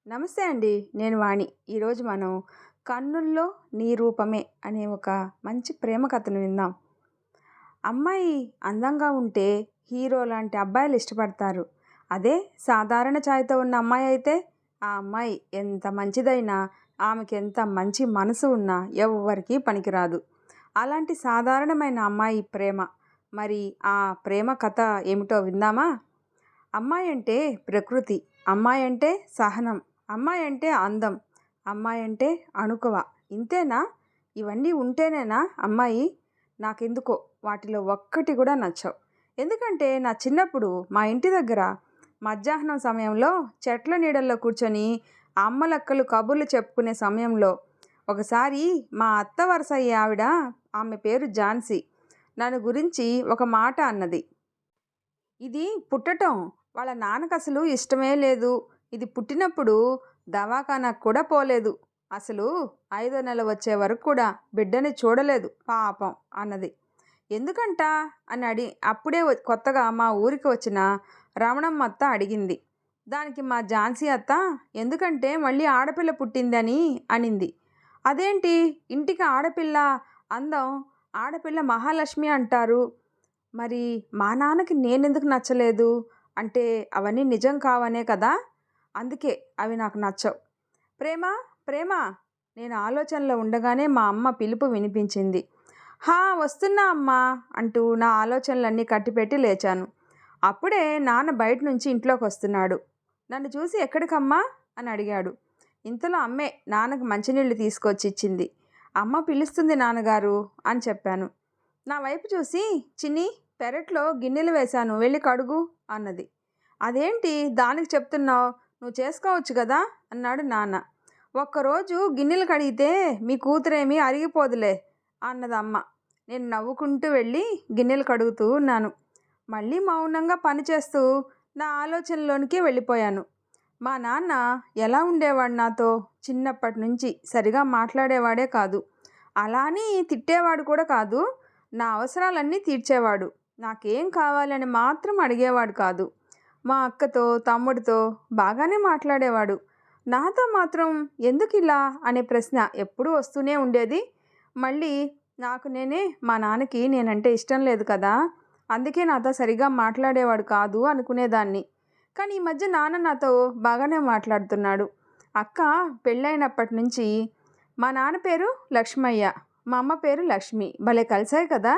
నమస్తే అండి. నేను వాణి. ఈరోజు మనం 'కన్నుల్లో నీ రూపమే' అనే ఒక మంచి ప్రేమ కథను విందాం. అమ్మాయి అందంగా ఉంటే హీరో లాంటి అబ్బాయిలు ఇష్టపడతారు. అదే సాధారణ ఛాయతో ఉన్న అమ్మాయి అయితే ఆ అమ్మాయి ఎంత మంచిదైనా, ఆమెకెంత మంచి మనసు ఉన్నా ఎవ్వరికీ పనికిరాదు. అలాంటి సాధారణమైన అమ్మాయి ప్రేమ. మరి ఆ ప్రేమ కథ ఏమిటో విందామా? అమ్మాయి అంటే ప్రకృతి, అమ్మాయి అంటే సహనం, అమ్మాయి అంటే అందం, అమ్మాయి అంటే అణుకువ. ఇంతేనా? ఇవన్నీ ఉంటేనేనా అమ్మాయి? నాకెందుకో వాటిలో ఒక్కటి కూడా నచ్చవు. ఎందుకంటే నా చిన్నప్పుడు మా ఇంటి దగ్గర మధ్యాహ్నం సమయంలో చెట్ల నీడల్లో కూర్చొని అమ్మలక్కలు కబుర్లు చెప్పుకునే సమయంలో ఒకసారి మా అత్త వరస అయ్యే ఆవిడ, ఆమె పేరు ఝాన్సీ, నన్ను గురించి ఒక మాట అన్నది. ఇది పుట్టటం వాళ్ళ నాన్నకసలు ఇష్టమే లేదు. ఇది పుట్టినప్పుడు దవాఖానాకు కూడా పోలేదు. అసలు 5వ నెల వచ్చే వరకు కూడా బిడ్డని చూడలేదు పాపం అన్నది. ఎందుకంట అని అప్పుడే కొత్తగా మా ఊరికి వచ్చిన రమణమ్మ అత్త అడిగింది. దానికి మా ఝాన్సీ అత్త ఎందుకంటే మళ్ళీ ఆడపిల్ల పుట్టిందని అనింది. అదేంటి, ఇంటికి ఆడపిల్ల అందం, ఆడపిల్ల మహాలక్ష్మి అంటారు. మరి మా నాన్నకి నేనెందుకు నచ్చలేదు అంటే అవన్నీ నిజం కావనే కదా. అందుకే అవి నాకు నచ్చవు. ప్రేమ, ప్రేమ. నేను ఆలోచనలో ఉండగానే మా అమ్మ పిలుపు వినిపించింది. హా, వస్తున్నా అమ్మా అంటూ నా ఆలోచనలన్నీ కట్టిపెట్టి లేచాను. అప్పుడే నాన్న బయట నుంచి ఇంట్లోకి వస్తున్నాడు. నన్ను చూసి ఎక్కడికమ్మా అని అడిగాడు. ఇంతలో అమ్మే నాన్నకు మంచినీళ్ళు తీసుకొచ్చి ఇచ్చింది. అమ్మ పిలుస్తుంది నాన్నగారు అని చెప్పాను. నా వైపు చూసి, చిన్ని, పెరట్లో గిన్నెలు వేశాను, వెళ్ళి కడుగు అన్నది. అదేంటి దానికి చెప్తున్నావు, నువ్వు చేసుకోవచ్చు కదా అన్నాడు నాన్న. ఒక్కరోజు గిన్నెలు కడిగితే మీ కూతురేమీ అరిగిపోదులే అన్నది అమ్మ. నేను నవ్వుకుంటూ వెళ్ళి గిన్నెలు కడుగుతూ ఉన్నాను. మళ్ళీ మౌనంగా పనిచేస్తూ నా ఆలోచనలోనికి వెళ్ళిపోయాను. మా నాన్న ఎలా ఉండేవాడు నాతో? చిన్నప్పటి నుంచి సరిగా మాట్లాడేవాడే కాదు, అలా అని తిట్టేవాడు కూడా కాదు. నా అవసరాలన్నీ తీర్చేవాడు. నాకేం కావాలని మాత్రం అడిగేవాడు కాదు. మా అక్కతో, తమ్ముడితో బాగానే మాట్లాడేవాడు. నాతో మాత్రం ఎందుకు ఇలా అనే ప్రశ్న ఎప్పుడూ వస్తూనే ఉండేది. మళ్ళీ నాకు నేనే మా నాన్నకి నేనంటే ఇష్టం లేదు కదా, అందుకే నాతో సరిగా మాట్లాడేవాడు కాదు అనుకునేదాన్ని. కానీ ఈ మధ్య నాన్న నాతో బాగానే మాట్లాడుతున్నాడు. అక్క పెళ్ళైనప్పటి నుంచి మా నాన్న పేరు లక్ష్మయ్య, మా అమ్మ పేరు లక్ష్మి, భలే కలిసాయి కదా.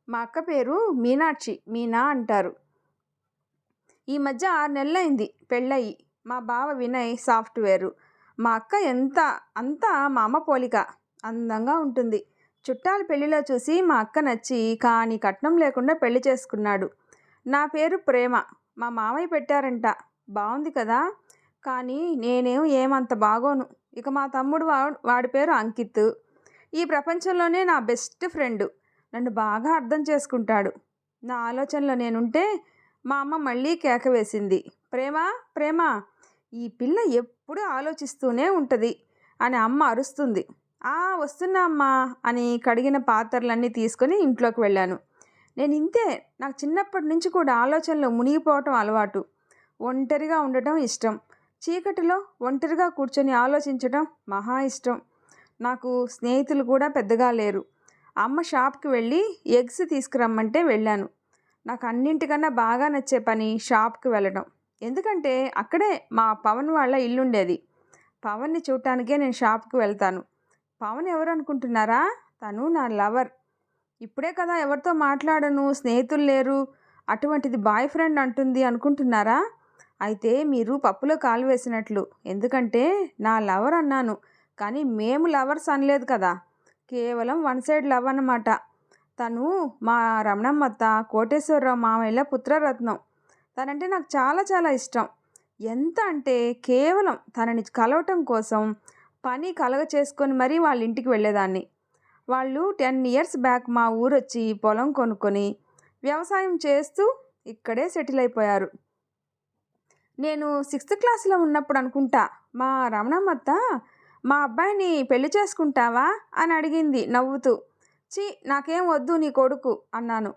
మా అక్క పేరు మీనాక్షి, మీనా అంటారు. ఈ మధ్య 6 నెలలైంది పెళ్ళయి. మా బావ వినయ్ సాఫ్ట్వేరు. మా అక్క అంతా మా అమ్మ పోలిక, అందంగా ఉంటుంది. చుట్టాల పెళ్లిలో చూసి మా అక్క నచ్చి కానీ కట్నం లేకుండా పెళ్లి చేసుకున్నాడు. నా పేరు ప్రేమ, మా మామయ్య పెట్టారంట. బాగుంది కదా. కానీ నేనేం ఏమంత బాగోను. ఇక మా తమ్ముడు వాడి పేరు అంకిత్. ఈ ప్రపంచంలోనే నా బెస్ట్ ఫ్రెండు. నన్ను బాగా అర్థం చేసుకుంటాడు. నా ఆలోచనలో నేనుంటే మా అమ్మ మళ్ళీ కేక వేసింది. ప్రేమ, ప్రేమ, ఈ పిల్ల ఎప్పుడు ఆలోచిస్తూనే ఉంటుంది అని అమ్మ అరుస్తుంది. వస్తున్నా అమ్మా అని కడిగిన పాత్రలన్నీ తీసుకొని ఇంట్లోకి వెళ్ళాను. నేను ఇంతే. నాకు చిన్నప్పటి నుంచి కూడా ఆలోచనలో మునిగిపోవటం అలవాటు. ఒంటరిగా ఉండటం ఇష్టం. చీకటిలో ఒంటరిగా కూర్చొని ఆలోచించటం మహా ఇష్టం. నాకు స్నేహితులు కూడా పెద్దగా లేరు. అమ్మ షాప్కి వెళ్ళి ఎగ్స్ తీసుకురమ్మంటే వెళ్ళాను. నాకు అన్నింటికన్నా బాగా నచ్చే పని షాప్కి వెళ్ళడం. ఎందుకంటే అక్కడే మా పవన్ వాళ్ళ ఇల్లుండేది. పవన్ని చూడటానికే నేను షాప్కి వెళ్తాను. పవన్ ఎవరు అనుకుంటున్నారా? తను నా లవర్. ఇప్పుడే కదా ఎవరితో మాట్లాడను, స్నేహితులు లేరు, అటువంటిది బాయ్ ఫ్రెండ్ అంటుంది అనుకుంటున్నారా? అయితే మీరు పప్పులో కాలు వేసినట్లు. ఎందుకంటే నా లవర్ అన్నాను, కానీ మేము లవర్స్ అనలేదు కదా. కేవలం వన్ సైడ్ లవ్ అన్నమాట. తను మా రమణమ్మత్త కోటేశ్వరరావు మామయ్యల పుత్రరత్నం. తనంటే నాకు చాలా చాలా ఇష్టం. ఎంత అంటే కేవలం తనని కలవటం కోసం పని కలగ చేసుకొని మరీ వాళ్ళ ఇంటికి వెళ్ళేదాన్ని. వాళ్ళు 10 ఇయర్స్ బ్యాక్ మా ఊరొచ్చి పొలం కొనుక్కొని వ్యవసాయం చేస్తూ ఇక్కడే సెటిల్ అయిపోయారు. నేను 6th క్లాస్లో ఉన్నప్పుడు అనుకుంటా మా రమణమ్మత్త, మా అబ్బాయిని పెళ్లి చేసుకుంటావా అని అడిగింది నవ్వుతూ. నాకేం వద్దు నీ కొడుకు అన్నాను.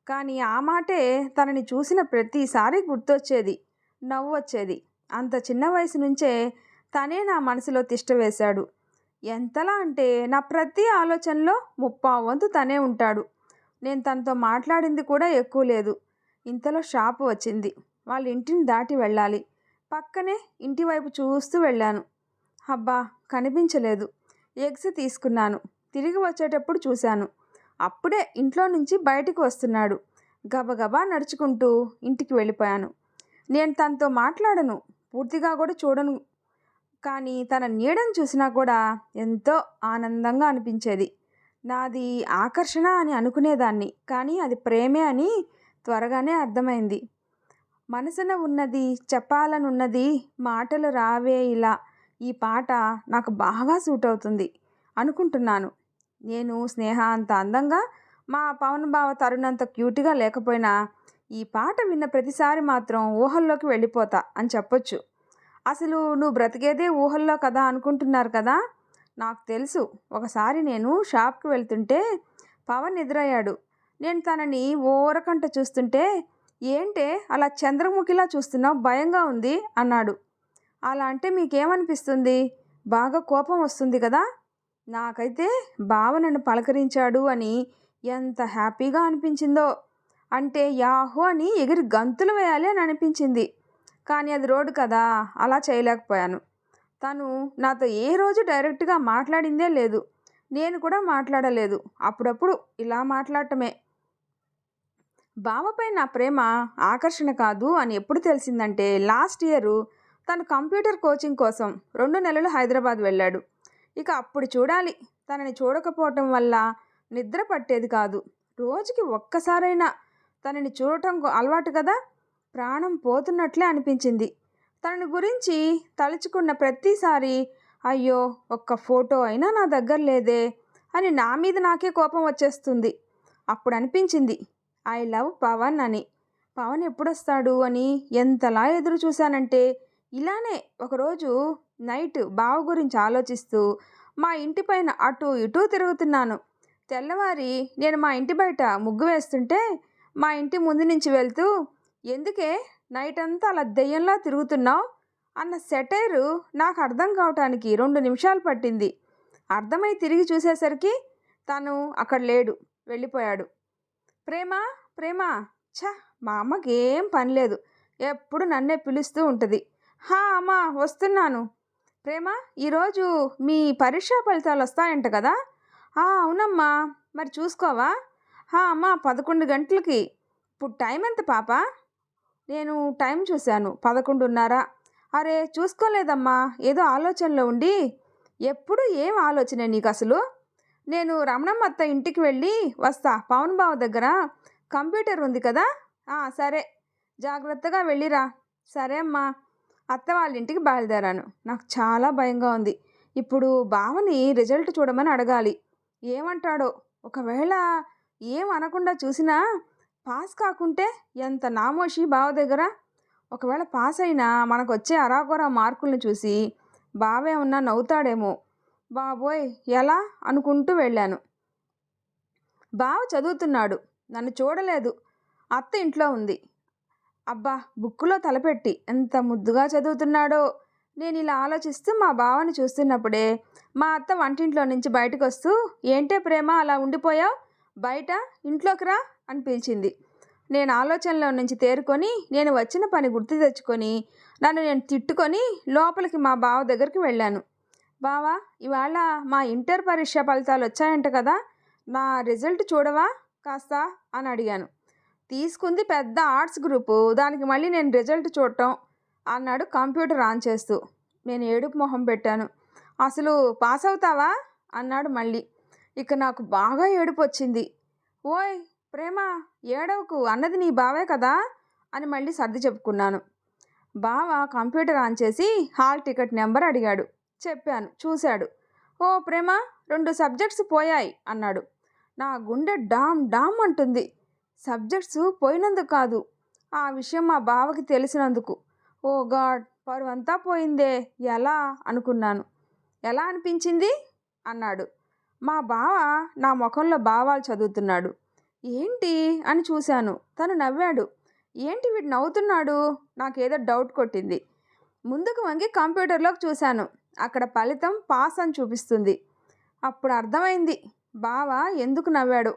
కానీ ఆ మాటే తనని చూసిన ప్రతిసారి గుర్తొచ్చేది, నవ్వు వచ్చేది. అంత చిన్న వయసు నుంచే తనే నా మనసులో తిష్ట వేశాడు. ఎంతలా అంటే నా ప్రతి ఆలోచనలో ముప్పావు వంతు తనే ఉంటాడు. నేను తనతో మాట్లాడింది కూడా ఎక్కువ లేదు. ఇంతలో షాపు వచ్చింది. వాళ్ళ ఇంటిని దాటి వెళ్ళాలి. పక్కనే ఇంటి వైపు చూస్తూ వెళ్ళాను. అబ్బా, కనిపించలేదు. ఎగ్స్ తీసుకున్నాను. తిరిగి వచ్చేటప్పుడు చూశాను. అప్పుడే ఇంట్లో నుంచి బయటికి వస్తున్నాడు. గబగబా నడుచుకుంటూ ఇంటికి వెళ్ళిపోయాను. నేను తనతో మాట్లాడను, పూర్తిగా కూడా చూడను. కానీ తన నీడను చూసినా కూడా ఎంతో ఆనందంగా అనిపించేది. నాది ఆకర్షణ అని అనుకునేదాన్ని, కానీ అది ప్రేమే అని త్వరగానే అర్థమైంది. మనసున ఉన్నది చెప్పాలనున్నది మాటలు రావే ఇలా. ఈ పాట నాకు బాగా సూట్ అవుతుంది అనుకుంటున్నాను. నేను స్నేహ అంత అందంగా, మా పవన్ బావ తరుణ్ అంత క్యూట్గా లేకపోయినా ఈ పాట విన్న ప్రతిసారి మాత్రం ఊహల్లోకి వెళ్ళిపోతా అని చెప్పొచ్చు. అసలు నువ్వు బ్రతికేదే ఊహల్లో కదా అనుకుంటున్నారు కదా. నాకు తెలుసు. ఒకసారి నేను షాప్కి వెళ్తుంటే పవన్ ఎదురయ్యాడు. నేను తనని ఓరకంట చూస్తుంటే, ఏంటే అలా చంద్రముఖిలా చూస్తున్నావు, భయంగా ఉంది అన్నాడు. అలా అంటే మీకేమనిపిస్తుంది? బాగా కోపం వస్తుంది కదా. నాకైతే బావ నన్ను పలకరించాడు అని ఎంత హ్యాపీగా అనిపించిందో. అంటే యాహూ అని ఎగిరి గంతులు వేయాలి అని అనిపించింది. కానీ అది రోడ్డు కదా, అలా చేయలేకపోయాను. తను నాతో ఏ రోజు డైరెక్ట్గా మాట్లాడిందే లేదు. నేను కూడా మాట్లాడలేదు. అప్పుడప్పుడు ఇలా మాట్లాడటమే. బావపై నా ప్రేమ ఆకర్షణ కాదు అని ఎప్పుడు తెలిసిందంటే, లాస్ట్ ఇయర్ తను కంప్యూటర్ కోచింగ్ కోసం 2 నెలలు హైదరాబాద్ వెళ్ళాడు. ఇక అప్పుడు చూడాలి. తనని చూడకపోవటం వల్ల నిద్ర పట్టేది కాదు. రోజుకి ఒక్కసారైనా తనని చూడటం అలవాటు కదా. ప్రాణం పోతున్నట్లే అనిపించింది. తనని గురించి తలుచుకున్న ప్రతిసారి అయ్యో, ఒక్క ఫోటో అయినా నా దగ్గర లేదే అని నా మీద నాకే కోపం వచ్చేస్తుంది. అప్పుడు అనిపించింది ఐ లవ్ పవన్ అని. పవన్ ఎప్పుడొస్తాడు అని ఎంతలా ఎదురు చూశానంటే, ఇలానే ఒకరోజు నైట్ బావ గురించి ఆలోచిస్తూ మా ఇంటి పైన అటు ఇటూ తిరుగుతున్నాను. తెల్లవారి నేను మా ఇంటి బయట ముగ్గు వేస్తుంటే మా ఇంటి ముందు నుంచి వెళ్తూ, ఎందుకే నైట్ అంతా అలా దెయ్యంలా తిరుగుతున్నావు అన్న సెటైరు నాకు అర్థం కావటానికి 2 నిమిషాలు పట్టింది. అర్థమై తిరిగి చూసేసరికి తను అక్కడ లేడు, వెళ్ళిపోయాడు. ప్రేమ ప్రేమ, ఛ, మా అమ్మకి ఏం పని లేదు, ఎప్పుడు నన్నే పిలుస్తూ ఉంటుంది. హా అమ్మా, వస్తున్నాను. ప్రేమ, ఈరోజు మీ పరీక్షా ఫలితాలు వస్తాయంట కదా. అవునమ్మా, మరి చూసుకోవా? అమ్మా, 11 గంటలకి. ఇప్పుడు టైం ఎంత పాప? నేను టైం చూశాను, 11:30. అరే, చూసుకోలేదమ్మా, ఏదో ఆలోచనలో ఉండి. ఎప్పుడు ఏం ఆలోచనే నీకు అసలు? నేను రమణమ్మ అత్త ఇంటికి వెళ్ళి వస్తా. పవన్ బావ దగ్గర కంప్యూటర్ ఉంది కదా. సరే, జాగ్రత్తగా వెళ్ళిరా. సరే అమ్మా. అత్త వాళ్ళ ఇంటికి బయలుదేరాను. నాకు చాలా భయంగా ఉంది. ఇప్పుడు బావని రిజల్ట్ చూడమని అడగాలి. ఏమంటాడో? ఒకవేళ ఏం అనకుండా చూసినా పాస్ కాకుంటే ఎంత నామోషి బావ దగ్గర. ఒకవేళ పాస్ అయినా మనకు వచ్చే అరాకొరా మార్కులను చూసి బావేమన్నా నవ్వుతాడేమో. బాబోయ్, ఎలా అనుకుంటూ వెళ్ళాను. బావ చదువుతున్నాడు, నన్ను చూడలేదు. అత్త ఇంట్లో ఉంది. అబ్బా, బుక్కులో తలపెట్టి ఎంత ముద్దుగా చదువుతున్నాడో. నేను ఇలా ఆలోచిస్తూ మా బావని చూస్తున్నప్పుడే మా అత్త వంటింట్లో నుంచి బయటకు వస్తూ, ఏంటే ప్రేమ అలా ఉండిపోయావు, బయట ఇంట్లోకి రా అని పిలిచింది. నేను ఆలోచనలో నుంచి తేరుకొని నేను వచ్చిన పని గుర్తు తెచ్చుకొని నన్ను నేను తిట్టుకొని లోపలికి మా బావ దగ్గరికి వెళ్ళాను. బావా, ఇవాళ మా ఇంటర్ పరీక్ష ఫలితాలు వచ్చాయంట కదా, నా రిజల్ట్ చూడవా కాస్త అని అడిగాను. తీసుకుంది పెద్ద ఆర్ట్స్ గ్రూపు, దానికి మళ్ళీ నేను రిజల్ట్ చూడటం అన్నాడు కంప్యూటర్ ఆన్ చేస్తూ. నేను ఏడుపు మొహం పెట్టాను. అసలు పాస్ అవుతావా అన్నాడు మళ్ళీ. ఇక నాకు బాగా ఏడుపు వచ్చింది. ఓయ్ ప్రేమ, ఏడవకు, అన్నది నీ బావే కదా అని మళ్ళీ సర్ది చెప్పుకున్నాను. బావ కంప్యూటర్ ఆన్ చేసి హాల్ టికెట్ నెంబర్ అడిగాడు. చెప్పాను. చూశాడు. ఓ ప్రేమ, 2 సబ్జెక్ట్స్ పోయాయి అన్నాడు. నా గుండె డామ్ డామ్ అంటుంది. సబ్జెక్ట్స్ పోయినందుకు కాదు, ఆ విషయం మా బావకి తెలిసినందుకు. ఓ గాడ్, పరువంతా పోయిందే, ఎలా అనుకున్నాను. ఎలా అనిపించింది అన్నాడు. మా బావ నా ముఖంలో భావాలు చదువుతున్నాడు. ఏంటి అని చూశాను. తను నవ్వాడు. ఏంటి వీడు నవ్వుతున్నాడు? నాకేదో డౌట్ కొట్టింది. ముందుకు వంగి కంప్యూటర్లోకి చూశాను. అక్కడ ఫలితం పాస్ అని చూపిస్తుంది. అప్పుడు అర్థమైంది బావ ఎందుకు నవ్వాడు.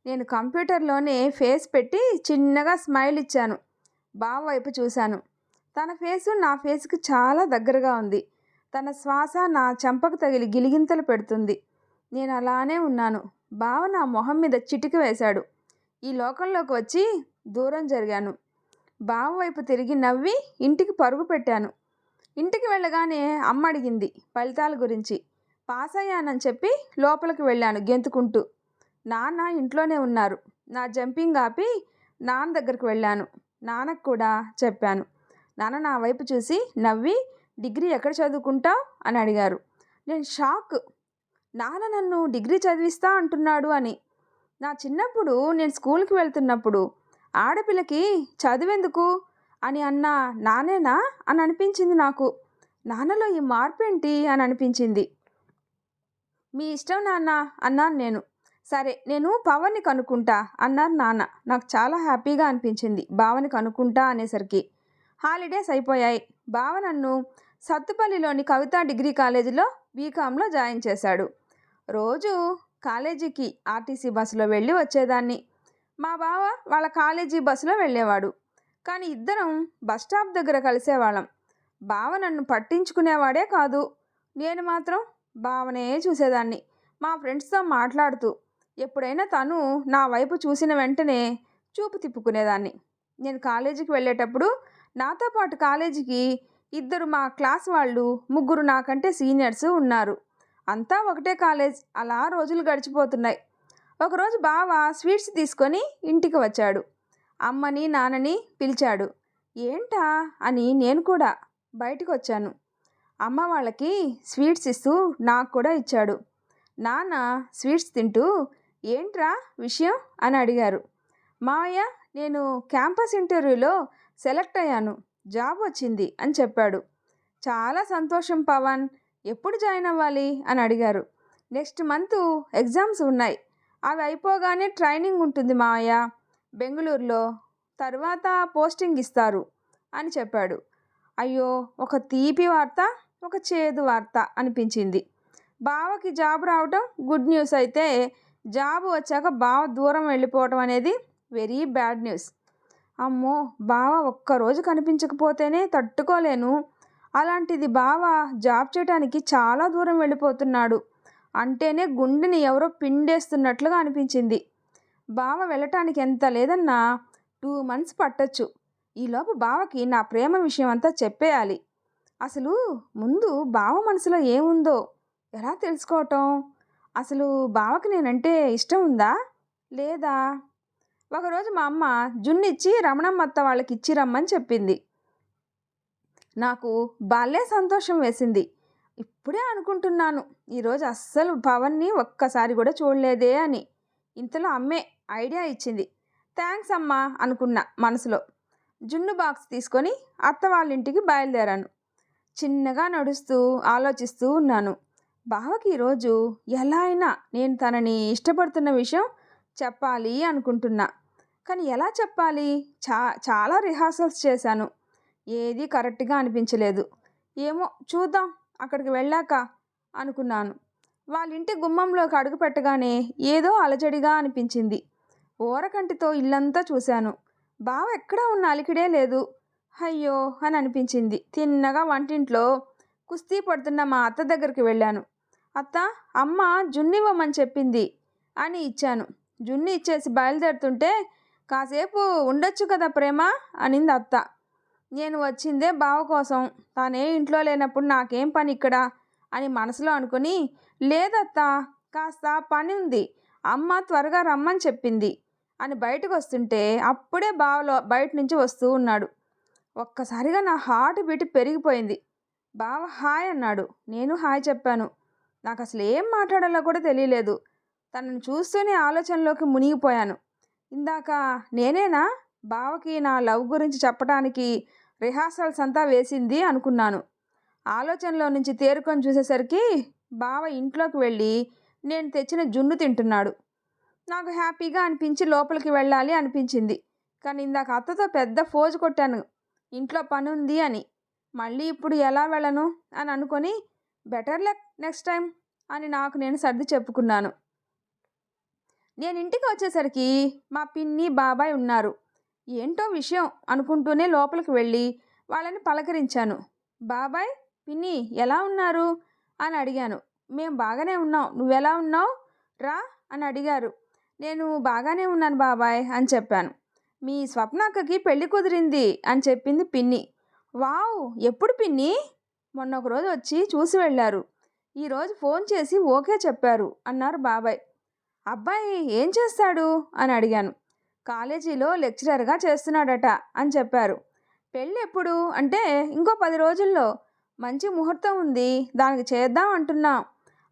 నేను కంప్యూటర్లోనే ఫేస్ పెట్టి చిన్నగా స్మైల్ ఇచ్చాను. బావ వైపు చూశాను. తన ఫేసు నా ఫేస్కి చాలా దగ్గరగా ఉంది. తన శ్వాస నా చెంపకు తగిలి గిలిగింతలు పెడుతుంది. నేను అలానే ఉన్నాను. బావ నా మొహం మీద చిటికి వేశాడు. ఈ లోకంలోకి వచ్చి దూరం జరిగాను. బావ వైపు తిరిగి నవ్వి ఇంటికి పరుగు పెట్టాను. ఇంటికి వెళ్ళగానే అమ్మ అడిగింది ఫలితాల గురించి. పాస్ అయ్యానని చెప్పి లోపలికి వెళ్ళాను గెంతుకుంటూ. నాన్న ఇంట్లోనే ఉన్నారు. నా జంపింగ్ ఆపి నాన్న దగ్గరికి వెళ్ళాను. నాన్నకు కూడా చెప్పాను. నాన్న నా వైపు చూసి నవ్వి డిగ్రీ ఎక్కడ చదువుకుంటావు అని అడిగారు. నేను షాక్. నాన్న నన్ను డిగ్రీ చదివిస్తా అంటున్నాడు అని. నా చిన్నప్పుడు నేను స్కూల్కి వెళ్తున్నప్పుడు ఆడపిల్లకి చదువెందుకు అని అన్నా నానేనా అని అనిపించింది నాకు. నాన్నలో ఈ మార్పు ఏంటి అని అనిపించింది. మీ ఇష్టం నాన్న అన్నాను నేను. సరే నేను పవన్ని కనుక్కుంటా అన్నారు నాన్న. నాకు చాలా హ్యాపీగా అనిపించింది బావని కనుక్కుంటా అనేసరికి. హాలిడేస్ అయిపోయాయి. బావ నన్ను సత్తుపల్లిలోని కవితా డిగ్రీ కాలేజీలో బీకాంలో జాయిన్ చేశాడు. రోజు కాలేజీకి ఆర్టీసీ బస్సులో వెళ్ళి వచ్చేదాన్ని. మా బావ వాళ్ళ కాలేజీ బస్సులో వెళ్ళేవాడు. కానీ ఇద్దరం బస్ స్టాప్ దగ్గర కలిసేవాళ్ళం. బావ నన్ను పట్టించుకునేవాడే కాదు. నేను మాత్రం బావనే చూసేదాన్ని. మా ఫ్రెండ్స్తో మాట్లాడుతూ ఎప్పుడైనా తను నా వైపు చూసిన వెంటనే చూపు తిప్పుకునేదాన్ని. నేను కాలేజీకి వెళ్ళేటప్పుడు నాతో పాటు కాలేజీకి ఇద్దరు మా క్లాస్ వాళ్ళు, ముగ్గురు నాకంటే సీనియర్స్ ఉన్నారు. అంతా ఒకటే కాలేజ్. అలా రోజులు గడిచిపోతున్నాయి. ఒకరోజు బావ స్వీట్స్ తీసుకొని ఇంటికి వచ్చాడు. అమ్మని నాన్నని పిలిచాడు. ఏంటా అని నేను కూడా బయటకు వచ్చాను. అమ్మ వాళ్ళకి స్వీట్స్ ఇస్తూ నాకు కూడా ఇచ్చాడు. నాన్న స్వీట్స్ తింటూ ఏంట్రా విషయం అని అడిగారు. మావయ్య నేను క్యాంపస్ ఇంటర్వ్యూలో సెలెక్ట్ అయ్యాను, జాబ్ వచ్చింది అని చెప్పాడు. చాలా సంతోషం పవన్, ఎప్పుడు జాయిన్ అవ్వాలి అని అడిగారు. నెక్స్ట్ మంత్ ఎగ్జామ్స్ ఉన్నాయి, అవి అయిపోగానే ట్రైనింగ్ ఉంటుంది మావయ్య బెంగళూరులో, తర్వాత పోస్టింగ్ ఇస్తారు అని చెప్పాడు. అయ్యో, ఒక తీపి వార్త ఒక చేదు వార్త అనిపించింది. బావకి జాబ్ రావడం గుడ్ న్యూస్ అయితే, జాబ్ వచ్చాక బావ దూరం వెళ్ళిపోవటం అనేది వెరీ బ్యాడ్ న్యూస్. అమ్మో, బావ ఒక్కరోజు కనిపించకపోతేనే తట్టుకోలేను. అలాంటిది బావ జాబ్ చేయడానికి చాలా దూరం వెళ్ళిపోతున్నాడు అంటేనే గుండెని ఎవరో పిండేస్తున్నట్లుగా అనిపించింది. బావ వెళ్ళటానికి ఎంత లేదన్నా 2 months పట్టొచ్చు. ఈలోపు బావకి నా ప్రేమ విషయం అంతా చెప్పేయాలి. అసలు ముందు బావ మనసులో ఏముందో ఎలా తెలుసుకోవటం? అసలు బావకి నేనంటే ఇష్టం ఉందా లేదా? ఒకరోజు మా అమ్మ జున్నిచ్చి రమణమ్మ అత్త వాళ్ళకి ఇచ్చి రమ్మని చెప్పింది. నాకు భలే సంతోషం వేసింది. ఇప్పుడే అనుకుంటున్నాను ఈరోజు అస్సలు పవన్ని ఒక్కసారి కూడా చూడలేదే అని. ఇంతలో అమ్మే ఐడియా ఇచ్చింది. థ్యాంక్స్ అమ్మా అనుకున్నా మనసులో. జున్ను బాక్స్ తీసుకొని అత్త వాళ్ళ ఇంటికి బయలుదేరాను. చిన్నగా నడుస్తూ ఆలోచిస్తూ ఉన్నాను. బావకి ఈరోజు ఎలా అయినా నేను తనని ఇష్టపడుతున్న విషయం చెప్పాలి అనుకుంటున్నా. కానీ ఎలా చెప్పాలి? చాలా రిహార్సల్స్ చేశాను. ఏది కరెక్ట్గా అనిపించలేదు. ఏమో చూద్దాం అక్కడికి వెళ్ళాక అనుకున్నాను. వాళ్ళ ఇంటి గుమ్మంలోకి అడుగు పెట్టగానే ఏదో అలజడిగా అనిపించింది. ఓరకంటితో ఇల్లంతా చూశాను. బావ ఎక్కడా ఉన్న అలికిడే లేదు. అయ్యో అని అనిపించింది. తిన్నగా వంటింట్లో కుస్తీ పడుతున్న మా అత్త దగ్గరికి వెళ్ళాను. అత్త, అమ్మ జున్నివ్వమని చెప్పింది అని ఇచ్చాను. జున్ని ఇచ్చేసి బయలుదేరుతుంటే కాసేపు ఉండొచ్చు కదా ప్రేమ అనింది అత్త. నేను వచ్చిందే బావ కోసం, తానే ఇంట్లో లేనప్పుడు నాకేం పని ఇక్కడ అని మనసులో అనుకుని, లేదత్తా కాస్త పని ఉంది, అమ్మ త్వరగా రమ్మని చెప్పింది అని బయటకు వస్తుంటే అప్పుడే బావలో బయట నుంచి వస్తూ ఉన్నాడు. ఒక్కసారిగా నా హార్ట్ బీట్ పెరిగిపోయింది. బావ హాయ్ అన్నాడు. నేను హాయ్ చెప్పాను. నాకు అసలు ఏం మాట్లాడాలో కూడా తెలియలేదు. తనను చూస్తూనే ఆలోచనలోకి మునిగిపోయాను. ఇందాక నేనేనా బావకి నా లవ్ గురించి చెప్పడానికి రిహార్సల్స్ అంతా వేసింది అనుకున్నాను. ఆలోచనలో నుంచి తేరుకొని చూసేసరికి బావ ఇంట్లోకి వెళ్ళి నేను తెచ్చిన జున్ను తింటున్నాడు. నాకు హ్యాపీగా అనిపించి లోపలికి వెళ్ళాలి అనిపించింది. కానీ ఇందాక అత్తతో పెద్ద ఫోజు కొట్టాను ఇంట్లో పని ఉంది అని. మళ్ళీ ఇప్పుడు ఎలా వెళ్ళను అని అనుకొని బెటర్ లక్ నెక్స్ట్ టైం అని నాకు నేను సర్ది చెప్పుకున్నాను. నేను ఇంటికి వచ్చేసరికి మా పిన్ని బాబాయ్ ఉన్నారు. ఏంటో విషయం అనుకుంటూనే లోపలికి వెళ్ళి వాళ్ళని పలకరించాను. బాబాయ్, పిన్ని ఎలా ఉన్నారు అని అడిగాను. మేము బాగానే ఉన్నాం, నువ్వెలా ఉన్నావు రా అని అడిగారు. నేను బాగానే ఉన్నాను బాబాయ్ అని చెప్పాను. మీ స్వప్నక్కకి పెళ్లి కుదిరింది అని చెప్పింది పిన్ని. వావ్, ఎప్పుడు పిన్ని? మొన్న ఒకరోజు వచ్చి చూసి వెళ్ళారు, ఈరోజు ఫోన్ చేసి ఓకే చెప్పారు అన్నారు బాబాయ్. అబ్బాయి ఏం చేస్తాడు అని అడిగాను. కాలేజీలో లెక్చరర్గా చేస్తున్నాడట అని చెప్పారు. పెళ్ళి ఎప్పుడు అంటే ఇంకో 10 రోజుల్లో, మంచి ముహూర్తం ఉంది, దానికి చేద్దాం అంటున్నాం.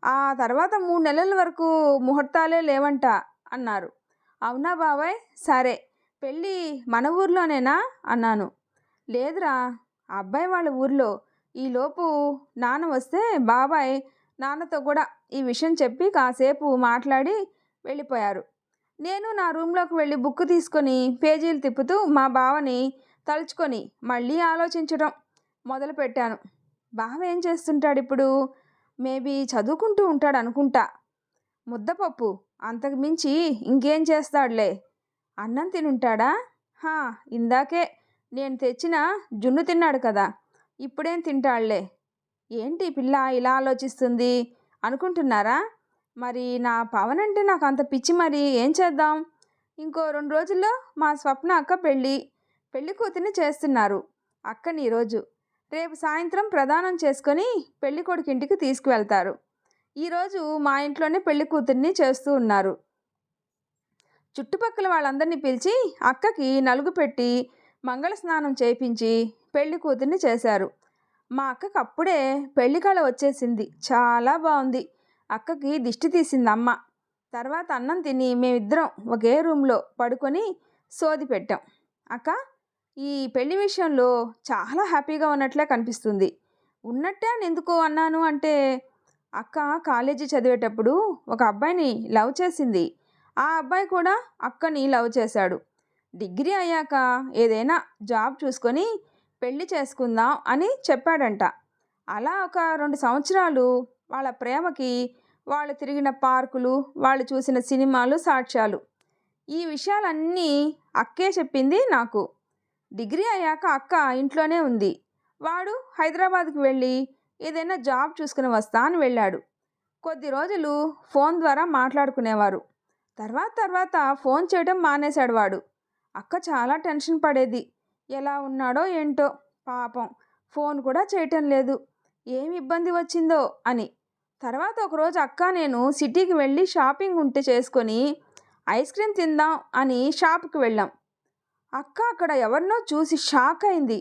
ఆ తర్వాత 3 నెలల వరకు ముహూర్తాలే లేవంట అన్నారు. అవునా బాబాయ్, సరే పెళ్ళి మన ఊర్లోనేనా అన్నాను. లేదురా, అబ్బాయి వాళ్ళ ఊర్లో. ఈలోపు నాన్న వస్తే బాబాయ్ నాన్నతో కూడా ఈ విషయం చెప్పి కాసేపు మాట్లాడి వెళ్ళిపోయారు. నేను నా రూమ్లోకి వెళ్ళి బుక్ తీసుకొని పేజీలు తిప్పుతూ మా బావని తలుచుకొని మళ్ళీ ఆలోచించడం మొదలుపెట్టాను. బావ ఏం చేస్తుంటాడు ఇప్పుడు? మేబీ చదువుకుంటూ ఉంటాడు అనుకుంటా. ముద్దపప్పు, అంతకు మించి ఇంకేం చేస్తాడులే. అన్నం తినుంటాడా? హా, ఇందాకే నేను తెచ్చిన జున్ను తిన్నాడు కదా, ఇప్పుడేం తింటాడులే. ఏంటి పిల్ల ఇలా ఆలోచిస్తుంది అనుకుంటున్నారా? మరి నా పవన్ అంటే నాకు అంత పిచ్చి, మరి ఏం చేద్దాం? ఇంకో 2 రోజుల్లో మా స్వప్న అక్క పెళ్లి కూతుర్ని చేస్తున్నారు. అక్కని ఈరోజు, రేపు సాయంత్రం ప్రదానం చేసుకొని పెళ్లి కొడుకు ఇంటికి తీసుకువెళ్తారు. ఈరోజు మా ఇంట్లోనే పెళ్లి కూతుర్ని చేస్తూ ఉన్నారు. చుట్టుపక్కల వాళ్ళందరినీ పిలిచి అక్కకి నలుగు పెట్టి మంగళ స్నానం చేయించి పెళ్లి కూతుర్ని చేశారు. మా అక్కకి అప్పుడే పెళ్లి కళ వచ్చేసింది, చాలా బాగుంది. అక్కకి దిష్టి తీసింది అమ్మ. తర్వాత అన్నం తిని మేమిద్దరం ఒకే రూమ్లో పడుకొని సోది పెట్టాం. అక్క, ఈ పెళ్లి విషయంలో చాలా హ్యాపీగా ఉన్నట్లే కనిపిస్తుంది. ఉన్నట్టే అని ఎందుకు అన్నాను అంటే, అక్క కాలేజీ చదివేటప్పుడు ఒక అబ్బాయిని లవ్ చేసింది. ఆ అబ్బాయి కూడా అక్కని లవ్ చేశాడు. డిగ్రీ అయ్యాక ఏదైనా జాబ్ చూసుకొని పెళ్లి చేసుకుందాం అని చెప్పాడంట. అలా ఒక 2 సంవత్సరాలు వాళ్ళ ప్రేమకి వాళ్ళు తిరిగిన పార్కులు, వాళ్ళు చూసిన సినిమాలు సాక్ష్యాలు. ఈ విషయాలన్నీ అక్కే చెప్పింది నాకు. డిగ్రీ అయ్యాక అక్క ఇంట్లోనే ఉంది. వాడు హైదరాబాద్కి వెళ్ళి ఏదైనా జాబ్ చూసుకుని వస్తా అని వెళ్ళాడు. కొద్ది రోజులు ఫోన్ ద్వారా మాట్లాడుకునేవారు. తర్వాత ఫోన్ చేయడం మానేశాడు వాడు. అక్క చాలా టెన్షన్ పడేది. ఎలా ఉన్నాడో ఏంటో పాపం, ఫోన్ కూడా చేయటం లేదు, ఏమి ఇబ్బంది వచ్చిందో అని. తర్వాత ఒకరోజు అక్క నేను సిటీకి వెళ్ళి షాపింగ్ ఉంటే చేసుకొని ఐస్ క్రీమ్ తిందాం అని షాప్కి వెళ్ళాం. అక్క అక్కడ ఎవరినో చూసి షాక్ అయింది.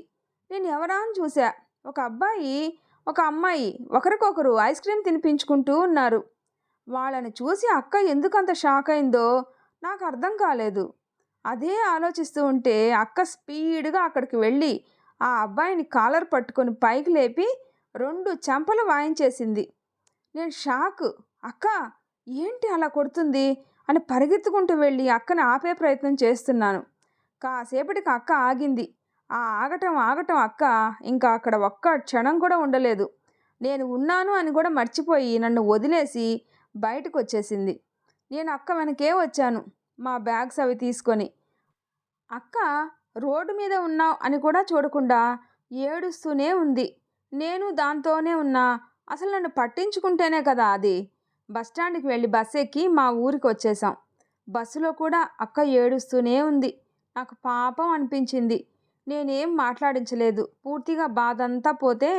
నేను ఎవరా అని చూసా. ఒక అబ్బాయి, ఒక అమ్మాయి ఒకరికొకరు ఐస్ క్రీమ్ తినిపించుకుంటూ ఉన్నారు. వాళ్ళని చూసి అక్క ఎందుకంత షాక్ అయిందో నాకు అర్థం కాలేదు. అదే ఆలోచిస్తూ ఉంటే అక్క స్పీడ్గా అక్కడికి వెళ్ళి ఆ అబ్బాయిని కాలర్ పట్టుకొని పైకి లేపి 2 చెంపలు వాయించేసింది. నేను షాక్. అక్క ఏంటి అలా కొడుతుంది అని పరిగెత్తుకుంటూ వెళ్ళి అక్కని ఆపే ప్రయత్నం చేస్తున్నాను. కాసేపటికి అక్క ఆగింది. ఆ ఆగటం అక్క ఇంకా అక్కడ ఒక్క క్షణం కూడా ఉండలేదు. నేను ఉన్నాను అని కూడా మర్చిపోయి నన్ను వదిలేసి బయటకు వచ్చేసింది. నేను అక్క వెనకే వచ్చాను, మా బ్యాగ్స్ అవి తీసుకొని. అక్క రోడ్డు మీద ఉన్నావు అని కూడా చూడకుండా ఏడుస్తూనే ఉంది. నేను దాంతోనే ఉన్నా. అసలు నన్ను పట్టించుకుంటేనే కదా అది. బస్టాండ్కి వెళ్ళి బస్సు ఎక్కి మా ఊరికి వచ్చేసాం. బస్సులో కూడా అక్క ఏడుస్తూనే ఉంది. నాకు పాపం అనిపించింది. నేనేం మాట్లాడించలేదు. పూర్తిగా బాధంతా పోతే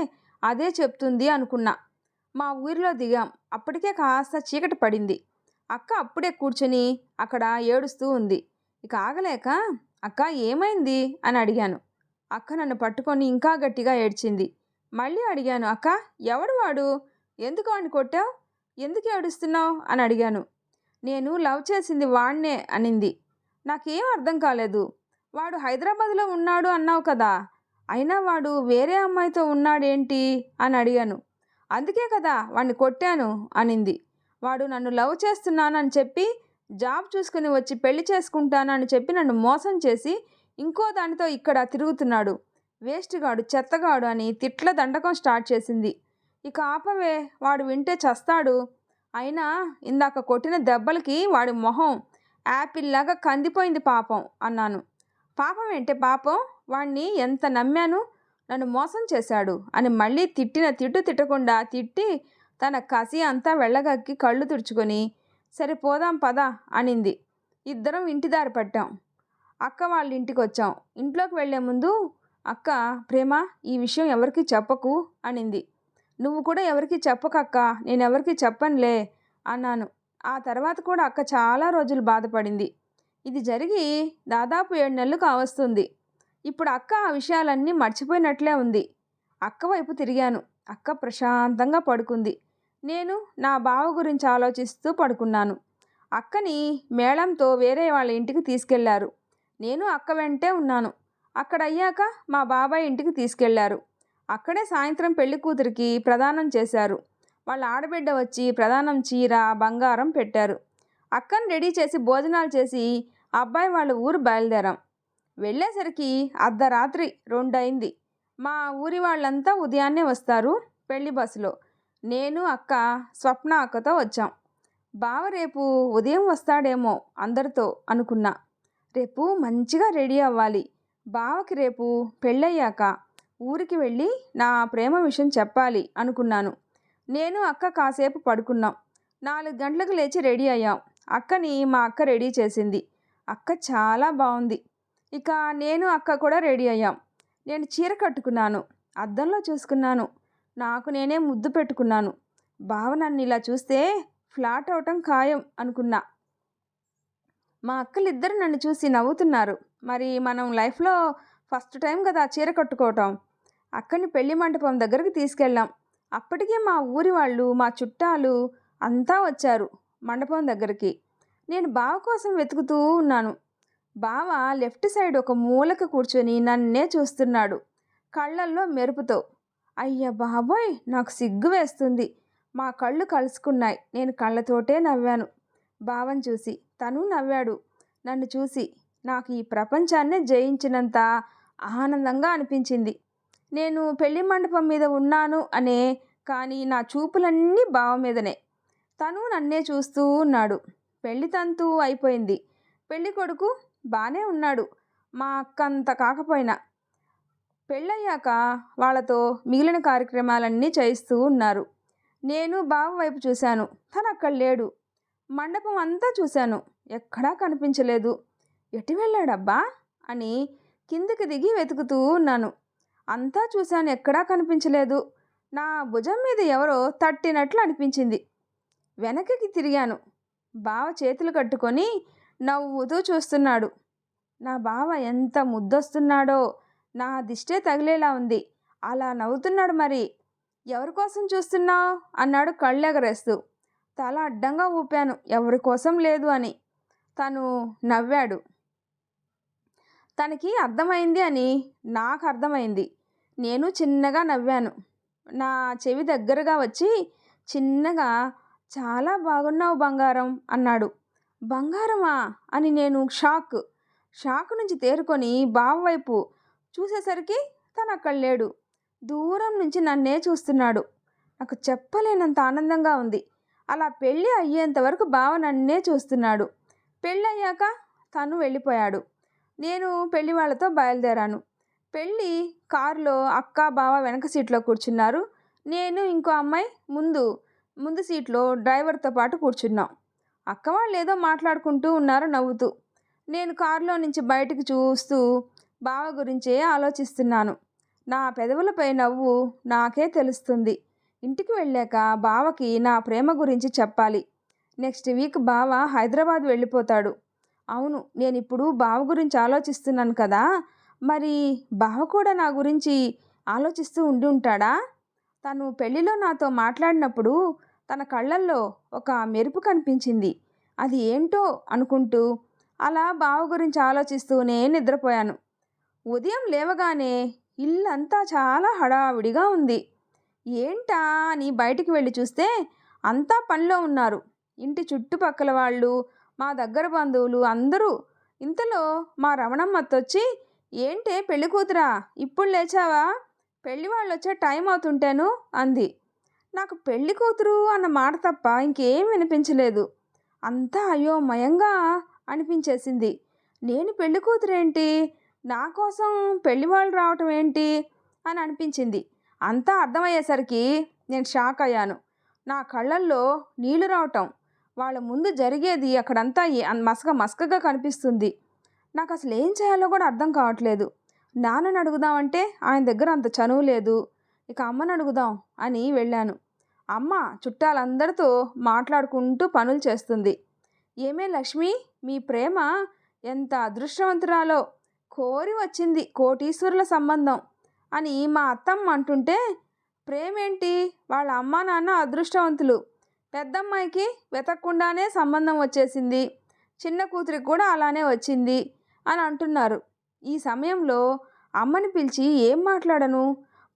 అదే చెప్తుంది అనుకున్నా. మా ఊరిలో దిగాం. అప్పటికే కాస్త చీకటి పడింది. అక్క అప్పుడే కూర్చొని అక్కడ ఏడుస్తూ ఉంది. ఇక ఆగలేక, అక్క ఏమైంది అని అడిగాను. అక్క నన్ను పట్టుకొని ఇంకా గట్టిగా ఏడ్చింది. మళ్ళీ అడిగాను, అక్క ఎవడు వాడు, ఎందుకు వాడిని కొట్టావు, ఎందుకు ఏడుస్తున్నావు అని అడిగాను. నేను లవ్ చేసింది వాడినే అనింది. నాకేం అర్థం కాలేదు. వాడు హైదరాబాద్లో ఉన్నాడు అన్నావు కదా, అయినా వాడు వేరే అమ్మాయితో ఉన్నాడేంటి అని అడిగాను. అందుకే కదా వాడిని కొట్టాను అనింది. వాడు నన్ను లవ్ చేస్తున్నానని చెప్పి జాబ్ చూసుకుని వచ్చి పెళ్లి చేసుకుంటానని చెప్పి నన్ను మోసం చేసి ఇంకో దానితో ఇక్కడ తిరుగుతున్నాడు. వేస్ట్‌గాడు, చెత్తగాడు అని తిట్ల దండకం స్టార్ట్ చేసింది. ఇక ఆపవే, వాడు వింటే చస్తాడు. అయినా ఇందాక కొట్టిన దెబ్బలకి వాడి మొహం యాపిల్లాగా కందిపోయింది పాపం అన్నాను. పాపం ఏంటే పాపం, వాణ్ణి ఎంత నమ్మాను, నన్ను మోసం చేశాడు అని మళ్ళీ తిట్టిన తిట్టు తిట్టకుండా తిట్టి తన కసి అంతా వెళ్ళగక్కి కళ్ళు తుడుచుకొని సరే పోదాం పద అనింది. ఇద్దరం ఇంటి దారి పట్టాం. అక్క వాళ్ళ ఇంటికి వచ్చాం. ఇంట్లోకి వెళ్లే ముందు అక్క, ప్రేమ ఈ విషయం ఎవరికి చెప్పకు అనింది. నువ్వు కూడా ఎవరికి చెప్పకక్క, నేనెవరికి చెప్పనులే అన్నాను. ఆ తర్వాత కూడా అక్క చాలా రోజులు బాధపడింది. ఇది జరిగి దాదాపు 7 నెలలు కావస్తుంది. ఇప్పుడు అక్క ఆ విషయాలన్నీ మర్చిపోయినట్లే ఉంది. అక్క వైపు తిరిగాను. అక్క ప్రశాంతంగా పడుకుంది. నేను నా బావ గురించి ఆలోచిస్తూ పడుకున్నాను. అక్కని మేళంతో వేరే వాళ్ళ ఇంటికి తీసుకెళ్లారు. నేను అక్క వెంటే ఉన్నాను. అక్కడయ్యాక మా బాబాయ్ ఇంటికి తీసుకెళ్లారు. అక్కడే సాయంత్రం పెళ్లి కూతురికి ప్రదానం చేశారు. వాళ్ళ ఆడబిడ్డ వచ్చి ప్రదానం చీర, బంగారం పెట్టారు. అక్కని రెడీ చేసి భోజనాలు చేసి అబ్బాయి వాళ్ళ ఊరు బయలుదేరాం. వెళ్ళేసరికి అర్ధరాత్రి 2 అయింది. మా ఊరి వాళ్ళంతా ఉదయాన్నే వస్తారు పెళ్లి బస్సులో. నేను అక్క, స్వప్న అక్కతో వచ్చాం. బావ రేపు ఉదయం వస్తాడేమో అందరితో అనుకున్నా. రేపు మంచిగా రెడీ అవ్వాలి. బావకి రేపు పెళ్ళయ్యాక ఊరికి వెళ్ళి నా ప్రేమ విషయం చెప్పాలి అనుకున్నాను. నేను అక్క కాసేపు పడుకున్నాం. 4 గంటలకు లేచి రెడీ అయ్యాం. అక్కని మా అక్క రెడీ చేసింది. అక్క చాలా బాగుంది. ఇక నేను అక్క కూడా రెడీ అయ్యాం. నేను చీర కట్టుకున్నాను. అద్దంలో చూసుకున్నాను. నాకు నేనే ముద్దు పెట్టుకున్నాను. బావ నన్ను ఇలా చూస్తే ఫ్లాట్ అవటం ఖాయం అనుకున్నా. మా అక్కలిద్దరు నన్ను చూసి నవ్వుతున్నారు. మరి మనం లైఫ్లో ఫస్ట్ టైం కదా చీర కట్టుకోవటం. అక్కని పెళ్లి మంటపం దగ్గరికి తీసుకెళ్ళాం. అప్పటికే మా ఊరి వాళ్ళు, మా చుట్టాలు అంతా వచ్చారు మండపం దగ్గరికి. నేను బావ కోసం వెతుకుతూ ఉన్నాను. బావ లెఫ్ట్ సైడ్ ఒక మూలకు కూర్చొని నన్నే చూస్తున్నాడు, కళ్ళల్లో మెరుపుతో. అయ్య బాబోయ్, నాకు సిగ్గు వేస్తుంది. మా కళ్ళు కలుసుకున్నాయి. నేను కళ్ళతోటే నవ్వాను బావని చూసి. తను నవ్వాడు నన్ను చూసి. నాకు ఈ ప్రపంచాన్నే జయించినంత ఆనందంగా అనిపించింది. నేను పెళ్లి మండపం మీద ఉన్నాను అనే, కానీ నా చూపులన్నీ బావ మీదనే. తను నన్నే చూస్తూ ఉన్నాడు. పెళ్లి తంతు అయిపోయింది. పెళ్లి కొడుకు బాగానే ఉన్నాడు, మా అక్క అంత కాకపోయినా. పెళ్ళయ్యాక వాళ్ళతో మిగిలిన కార్యక్రమాలన్నీ చేయిస్తూ ఉన్నారు. నేను బావ వైపు చూశాను. తను అక్కడ లేడు. మండపం అంతా చూశాను, ఎక్కడా కనిపించలేదు. ఎటు వెళ్ళాడబ్బా అని కిందకి దిగి వెతుకుతూ ఉన్నాను. అంతా చూశాను, ఎక్కడా కనిపించలేదు. నా భుజం మీద ఎవరో తట్టినట్లు అనిపించింది. వెనక్కి తిరిగాను. బావ చేతులు కట్టుకొని నవ్వుతూ చూస్తున్నాడు. నా బావ ఎంత ముద్దొస్తున్నాడో, నా దిష్టే తగిలేలా ఉంది. అలా నవ్వుతున్నాడు. మరి ఎవరి కోసం చూస్తున్నావు అన్నాడు కళ్ళెగరేస్తూ. తల అడ్డంగా ఊపాను, ఎవరి కోసం లేదు అని. తను నవ్వాడు. తనకి అర్థమైంది అని నాకు అర్థమైంది. నేను చిన్నగా నవ్వాను. నా చెవి దగ్గరగా వచ్చి చిన్నగా, చాలా బాగున్నావు బంగారం అన్నాడు. బంగారమా అని నేను షాక్ నుంచి తేరుకొని బావ వైపు చూసేసరికి తను అక్కడ లేడు. దూరం నుంచి నన్నే చూస్తున్నాడు. నాకు చెప్పలేనంత ఆనందంగా ఉంది. అలా పెళ్ళి అయ్యేంత వరకు బావ నన్నే చూస్తున్నాడు. పెళ్ళి అయ్యాక తను వెళ్ళిపోయాడు. నేను పెళ్లి వాళ్ళతో బయలుదేరాను. పెళ్ళి కారులో అక్క, బావ వెనక సీట్లో కూర్చున్నారు. నేను ఇంకో అమ్మాయి ముందు సీట్లో డ్రైవర్తో పాటు కూర్చున్నాం. అక్క వాళ్ళు ఏదో మాట్లాడుకుంటూ ఉన్నారు నవ్వుతూ. నేను కారులో నుంచి బయటికి చూస్తూ బావ గురించే ఆలోచిస్తున్నాను. నా పెదవులపై నవ్వు నాకే తెలుస్తుంది. ఇంటికి వెళ్ళాక బావకి నా ప్రేమ గురించి చెప్పాలి. నెక్స్ట్ వీక్ బావ హైదరాబాద్ వెళ్ళిపోతాడు. అవును, నేను ఇప్పుడు బావ గురించి ఆలోచిస్తున్నాను కదా, మరి బావ కూడా నా గురించి ఆలోచిస్తూ ఉండి ఉంటాడా? తను పెళ్లిలో నాతో మాట్లాడినప్పుడు తన కళ్ళల్లో ఒక మెరుపు కనిపించింది. అది ఏంటో అనుకుంటూ అలా బావ గురించి ఆలోచిస్తూనే నిద్రపోయాను. ఉదయం లేవగానే ఇల్లంతా చాలా హడావిడిగా ఉంది. ఏంటా అని బయటికి వెళ్ళి చూస్తే అంతా పనిలో ఉన్నారు. ఇంటి చుట్టుపక్కల వాళ్ళు, మా దగ్గర బంధువులు అందరూ. ఇంతలో మా రమణమ్మత్తొచ్చి ఏంటే పెళ్లి కూతురా, ఇప్పుడు లేచావా? పెళ్లి వాళ్ళు వచ్చే టైం అవుతుంటేను అంది. నాకు పెళ్లి కూతురు అన్న మాట తప్ప ఇంకేం వినిపించలేదు. అంతా అయోమయంగా అనిపించేసింది. నేను పెళ్లి కూతురేంటి, నా కోసం పెళ్లి వాళ్ళు రావటం ఏంటి అని అనిపించింది. అంతా అర్థమయ్యేసరికి నేను షాక్ అయ్యాను. నా కళ్ళల్లో నీళ్లు రావటం, వాళ్ళ ముందు జరిగేది అక్కడంతా మసకగా కనిపిస్తుంది. నాకు అసలు ఏం చేయాలో కూడా అర్థం కావట్లేదు. నాన్నని అడుగుదామంటే ఆయన దగ్గర అంత చనువు లేదు. ఇక అమ్మని అడుగుదాం అని వెళ్ళాను. అమ్మ చుట్టాలందరితో మాట్లాడుకుంటూ పనులు చేస్తుంది. ఏమే లక్ష్మి, మీ ప్రేమ ఎంత అదృష్టవంతురాలో, కోరి వచ్చింది కోటీశ్వరుల సంబంధం అని మా అత్తమ్మ అంటుంటే, ప్రేమేంటి, వాళ్ళ అమ్మా నాన్న అదృష్టవంతులు, పెద్దమ్మాయికి వెతకకుండానే సంబంధం వచ్చేసింది, చిన్న కూతురికి కూడా అలానే వచ్చింది అని అంటున్నారు. ఈ సమయంలో అమ్మని పిలిచి ఏం మాట్లాడను,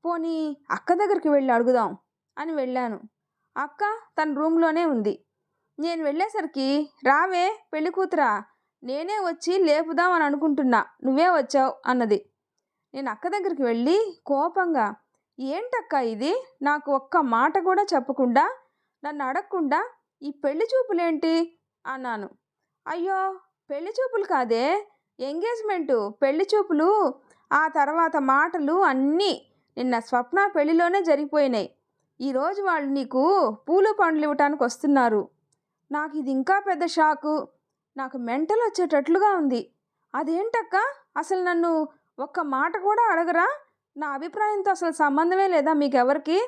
పోనీ అక్క దగ్గరికి వెళ్ళి అడుగుదాం అని వెళ్ళాను. అక్క తన రూమ్లోనే ఉంది. నేను వెళ్ళేసరికి, రావే పెళ్లి కూతురా, నేనే వచ్చి లేపుదాం అని అనుకుంటున్నా, నువ్వే వచ్చావు అన్నది. నేను అక్క దగ్గరికి వెళ్ళి కోపంగా, ఏంటక్క ఇది, నాకు ఒక్క మాట కూడా చెప్పకుండా, నన్ను అడగకుండా ఈ పెళ్లి చూపులేంటి అన్నాను. అయ్యో, పెళ్లి చూపులు కాదే, ఎంగేజ్మెంటు, పెళ్లి చూపులు ఆ తర్వాత మాటలు అన్నీ నిన్న స్వప్న పెళ్లిలోనే జరిగిపోయినాయి. ఈరోజు వాళ్ళు నీకు పూలు పండ్లు ఇవ్వటానికి వస్తున్నారు. నాకు ఇది ఇంకా పెద్ద షాకు. నాకు మెంటల్ వచ్చేటట్లుగా ఉంది. అదేంటక్క, అసలు నన్ను ఒక్క మాట కూడా అడగరా? నా అభిప్రాయంతో అసలు సంబంధమే లేదా మీకెవరికి?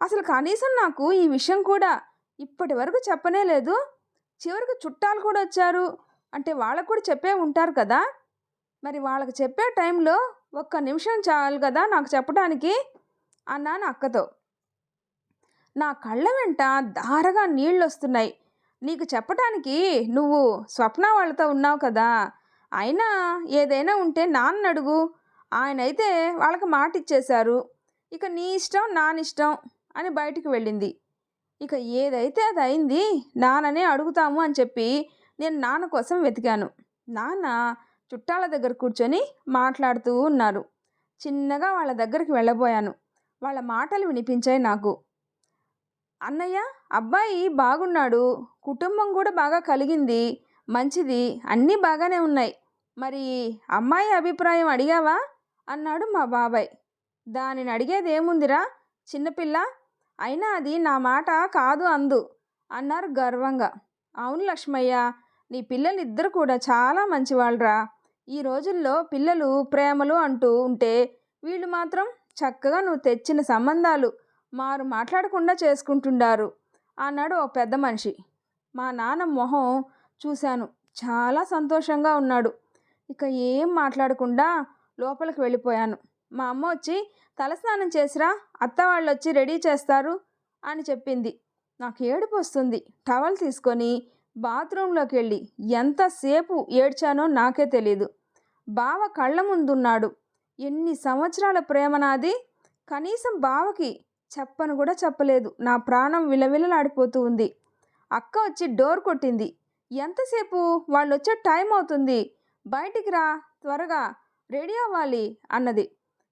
అసలు కనీసం నాకు ఈ విషయం కూడా ఇప్పటి వరకు చెప్పనే లేదు. చివరికి చుట్టాలు కూడా వచ్చారు అంటే వాళ్ళకు కూడా చెప్పే ఉంటారు కదా. మరి వాళ్ళకి చెప్పే టైంలో ఒక్క నిమిషం చాలు కదా నాకు చెప్పడానికి అన్నాను అక్కతో. నా కళ్ళ వెంట ధారగా నీళ్ళు వస్తున్నాయి. నీకు చెప్పటానికి నువ్వు స్వప్న వాళ్ళతో ఉన్నావు కదా, అయినా ఏదైనా ఉంటే నాన్న అడుగు, ఆయనైతే వాళ్ళకి మాట ఇచ్చేశారు. ఇక నీ ఇష్టం నానిష్టం అని బయటికి వెళ్ళింది. ఇక ఏదైతే అది అయింది, నాన్ననే అడుగుతాము అని చెప్పి నేను నాన్న కోసం వెతికాను. నాన్న చుట్టాల దగ్గర కూర్చొని మాట్లాడుతూ ఉన్నారు. చిన్నగా వాళ్ళ దగ్గరికి వెళ్ళబోయాను. వాళ్ళ మాటలు వినిపించాయి నాకు. అన్నయ్య, అబ్బాయి బాగున్నాడు, కుటుంబం కూడా బాగా కలిగింది, మంచిది, అన్నీ బాగానే ఉన్నాయి. మరి అమ్మాయి అభిప్రాయం అడిగావా అన్నాడు మా బాబాయ్. దానిని అడిగేదేముందిరా చిన్నపిల్ల, అయినా అది నా మాట కాదు అందు అన్నారు గర్వంగా. అవును లక్ష్మయ్య, నీ పిల్లలు ఇద్దరు కూడా చాలా మంచివాళ్ళరా. ఈ రోజుల్లో పిల్లలు ప్రేమలు అంటూ ఉంటే వీళ్ళు మాత్రం చక్కగా నువ్వు తెచ్చిన సంబంధాలు మారు మాట్లాడకుండా చేసుకుంటుండారు అన్నాడు ఓ పెద్ద మనిషి. మా నాన్న మొహం చూశాను, చాలా సంతోషంగా ఉన్నాడు. ఇక ఏం మాట్లాడకుండా లోపలికి వెళ్ళిపోయాను. మా అమ్మ వచ్చి, తలస్నానం చేసిరా, అత్త వాళ్ళు వచ్చి రెడీ చేస్తారు అని చెప్పింది. నాకు ఏడుపు వస్తుంది. టవల్ తీసుకొని బాత్రూంలోకి వెళ్ళి ఎంతసేపు ఏడ్చానో నాకే తెలీదు. బావ కళ్ళ ముందున్నాడు. ఎన్ని సంవత్సరాల ప్రేమ నాది, కనీసం బావకి చెప్పను కూడా చెప్పలేదు. నా ప్రాణం విలవిలలాడిపోతూ ఉంది. అక్క వచ్చి డోర్ కొట్టింది. ఎంతసేపు, వాళ్ళు వచ్చే టైం అవుతుంది, బయటికి రా, త్వరగా రెడీ అవ్వాలి అన్నది.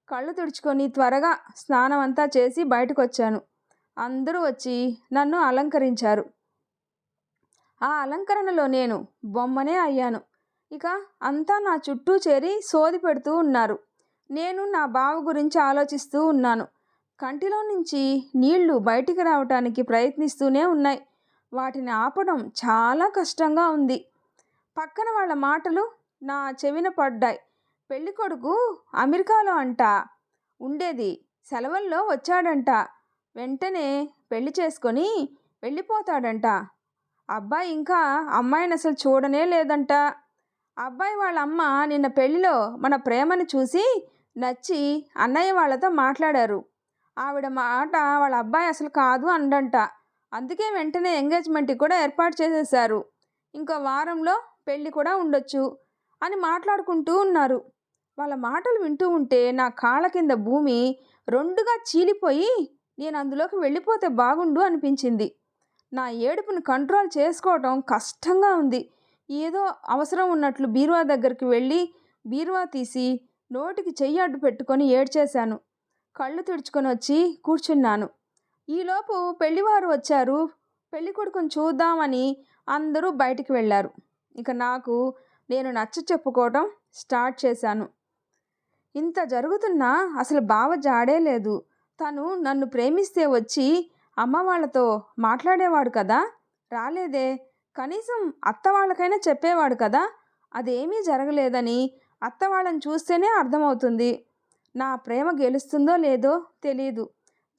కళ్ళు తుడుచుకొని త్వరగా స్నానం అంతా చేసి బయటకు వచ్చాను. అందరూ వచ్చి నన్ను అలంకరించారు. ఆ అలంకరణలో నేను బొమ్మనే అయ్యాను. ఇక అంతా నా చుట్టూ చేరి సోది పెడుతూ ఉన్నారు. నేను నా బావ గురించి ఆలోచిస్తూ ఉన్నాను. కంటిలో నుంచి నీళ్లు బయటికి రావటానికి ప్రయత్నిస్తూనే ఉన్నాయి. వాటిని ఆపడం చాలా కష్టంగా ఉంది. పక్కన వాళ్ళ మాటలు నా చెవిన పడ్డాయి. పెళ్ళికొడుకు అమెరికాలో అంట ఉండేది, సెలవుల్లో వచ్చాడంట, వెంటనే పెళ్లి చేసుకొని వెళ్ళిపోతాడంట. అబ్బాయి ఇంకా అమ్మాయిని అసలు చూడనే లేదంట. అబ్బాయి వాళ్ళ అమ్మ నిన్న పెళ్లిలో మన ప్రేమని చూసి నచ్చి అన్నయ్య వాళ్ళతో మాట్లాడారు. ఆవిడ మాట వాళ్ళ అబ్బాయి అసలు కాదు అండంట. అందుకే వెంటనే ఎంగేజ్మెంట్కి కూడా ఏర్పాటు చేసేశారు. ఇంకో వారంలో పెళ్ళి కూడా ఉండొచ్చు అని మాట్లాడుకుంటూ ఉన్నారు. వాళ్ళ మాటలు వింటూ ఉంటే నా కాళ్ళ కింద భూమి రెండుగా చీలిపోయి నేను అందులోకి వెళ్ళిపోతే బాగుండు అనిపించింది. నా ఏడుపును కంట్రోల్ చేసుకోవటం కష్టంగా ఉంది. ఏదో అవసరం ఉన్నట్లు బీరువా దగ్గరికి వెళ్ళి బీరువా తీసి నోటికి చెయ్యి అడ్డు పెట్టుకొని ఏడ్చేశాను. కళ్ళు తుడుచుకొని వచ్చి కూర్చున్నాను. ఈలోపు పెళ్లివారు వచ్చారు. పెళ్ళికొడుకుని చూద్దామని అందరూ బయటికి వెళ్ళారు. ఇక నేను నచ్చ చెప్పుకోవటం స్టార్ట్ చేశాను. ఇంత జరుగుతున్నా అసలు బావ జాడే లేదు. తను నన్ను ప్రేమిస్తే వచ్చి అమ్మ వాళ్ళతో మాట్లాడేవాడు కదా, రాలేదే. కనీసం అత్త వాళ్ళకైనా చెప్పేవాడు కదా, అదేమీ జరగలేదని అత్త వాళ్ళని చూస్తేనే అర్థమవుతుంది. నా ప్రేమ గెలుస్తుందో లేదో తెలీదు.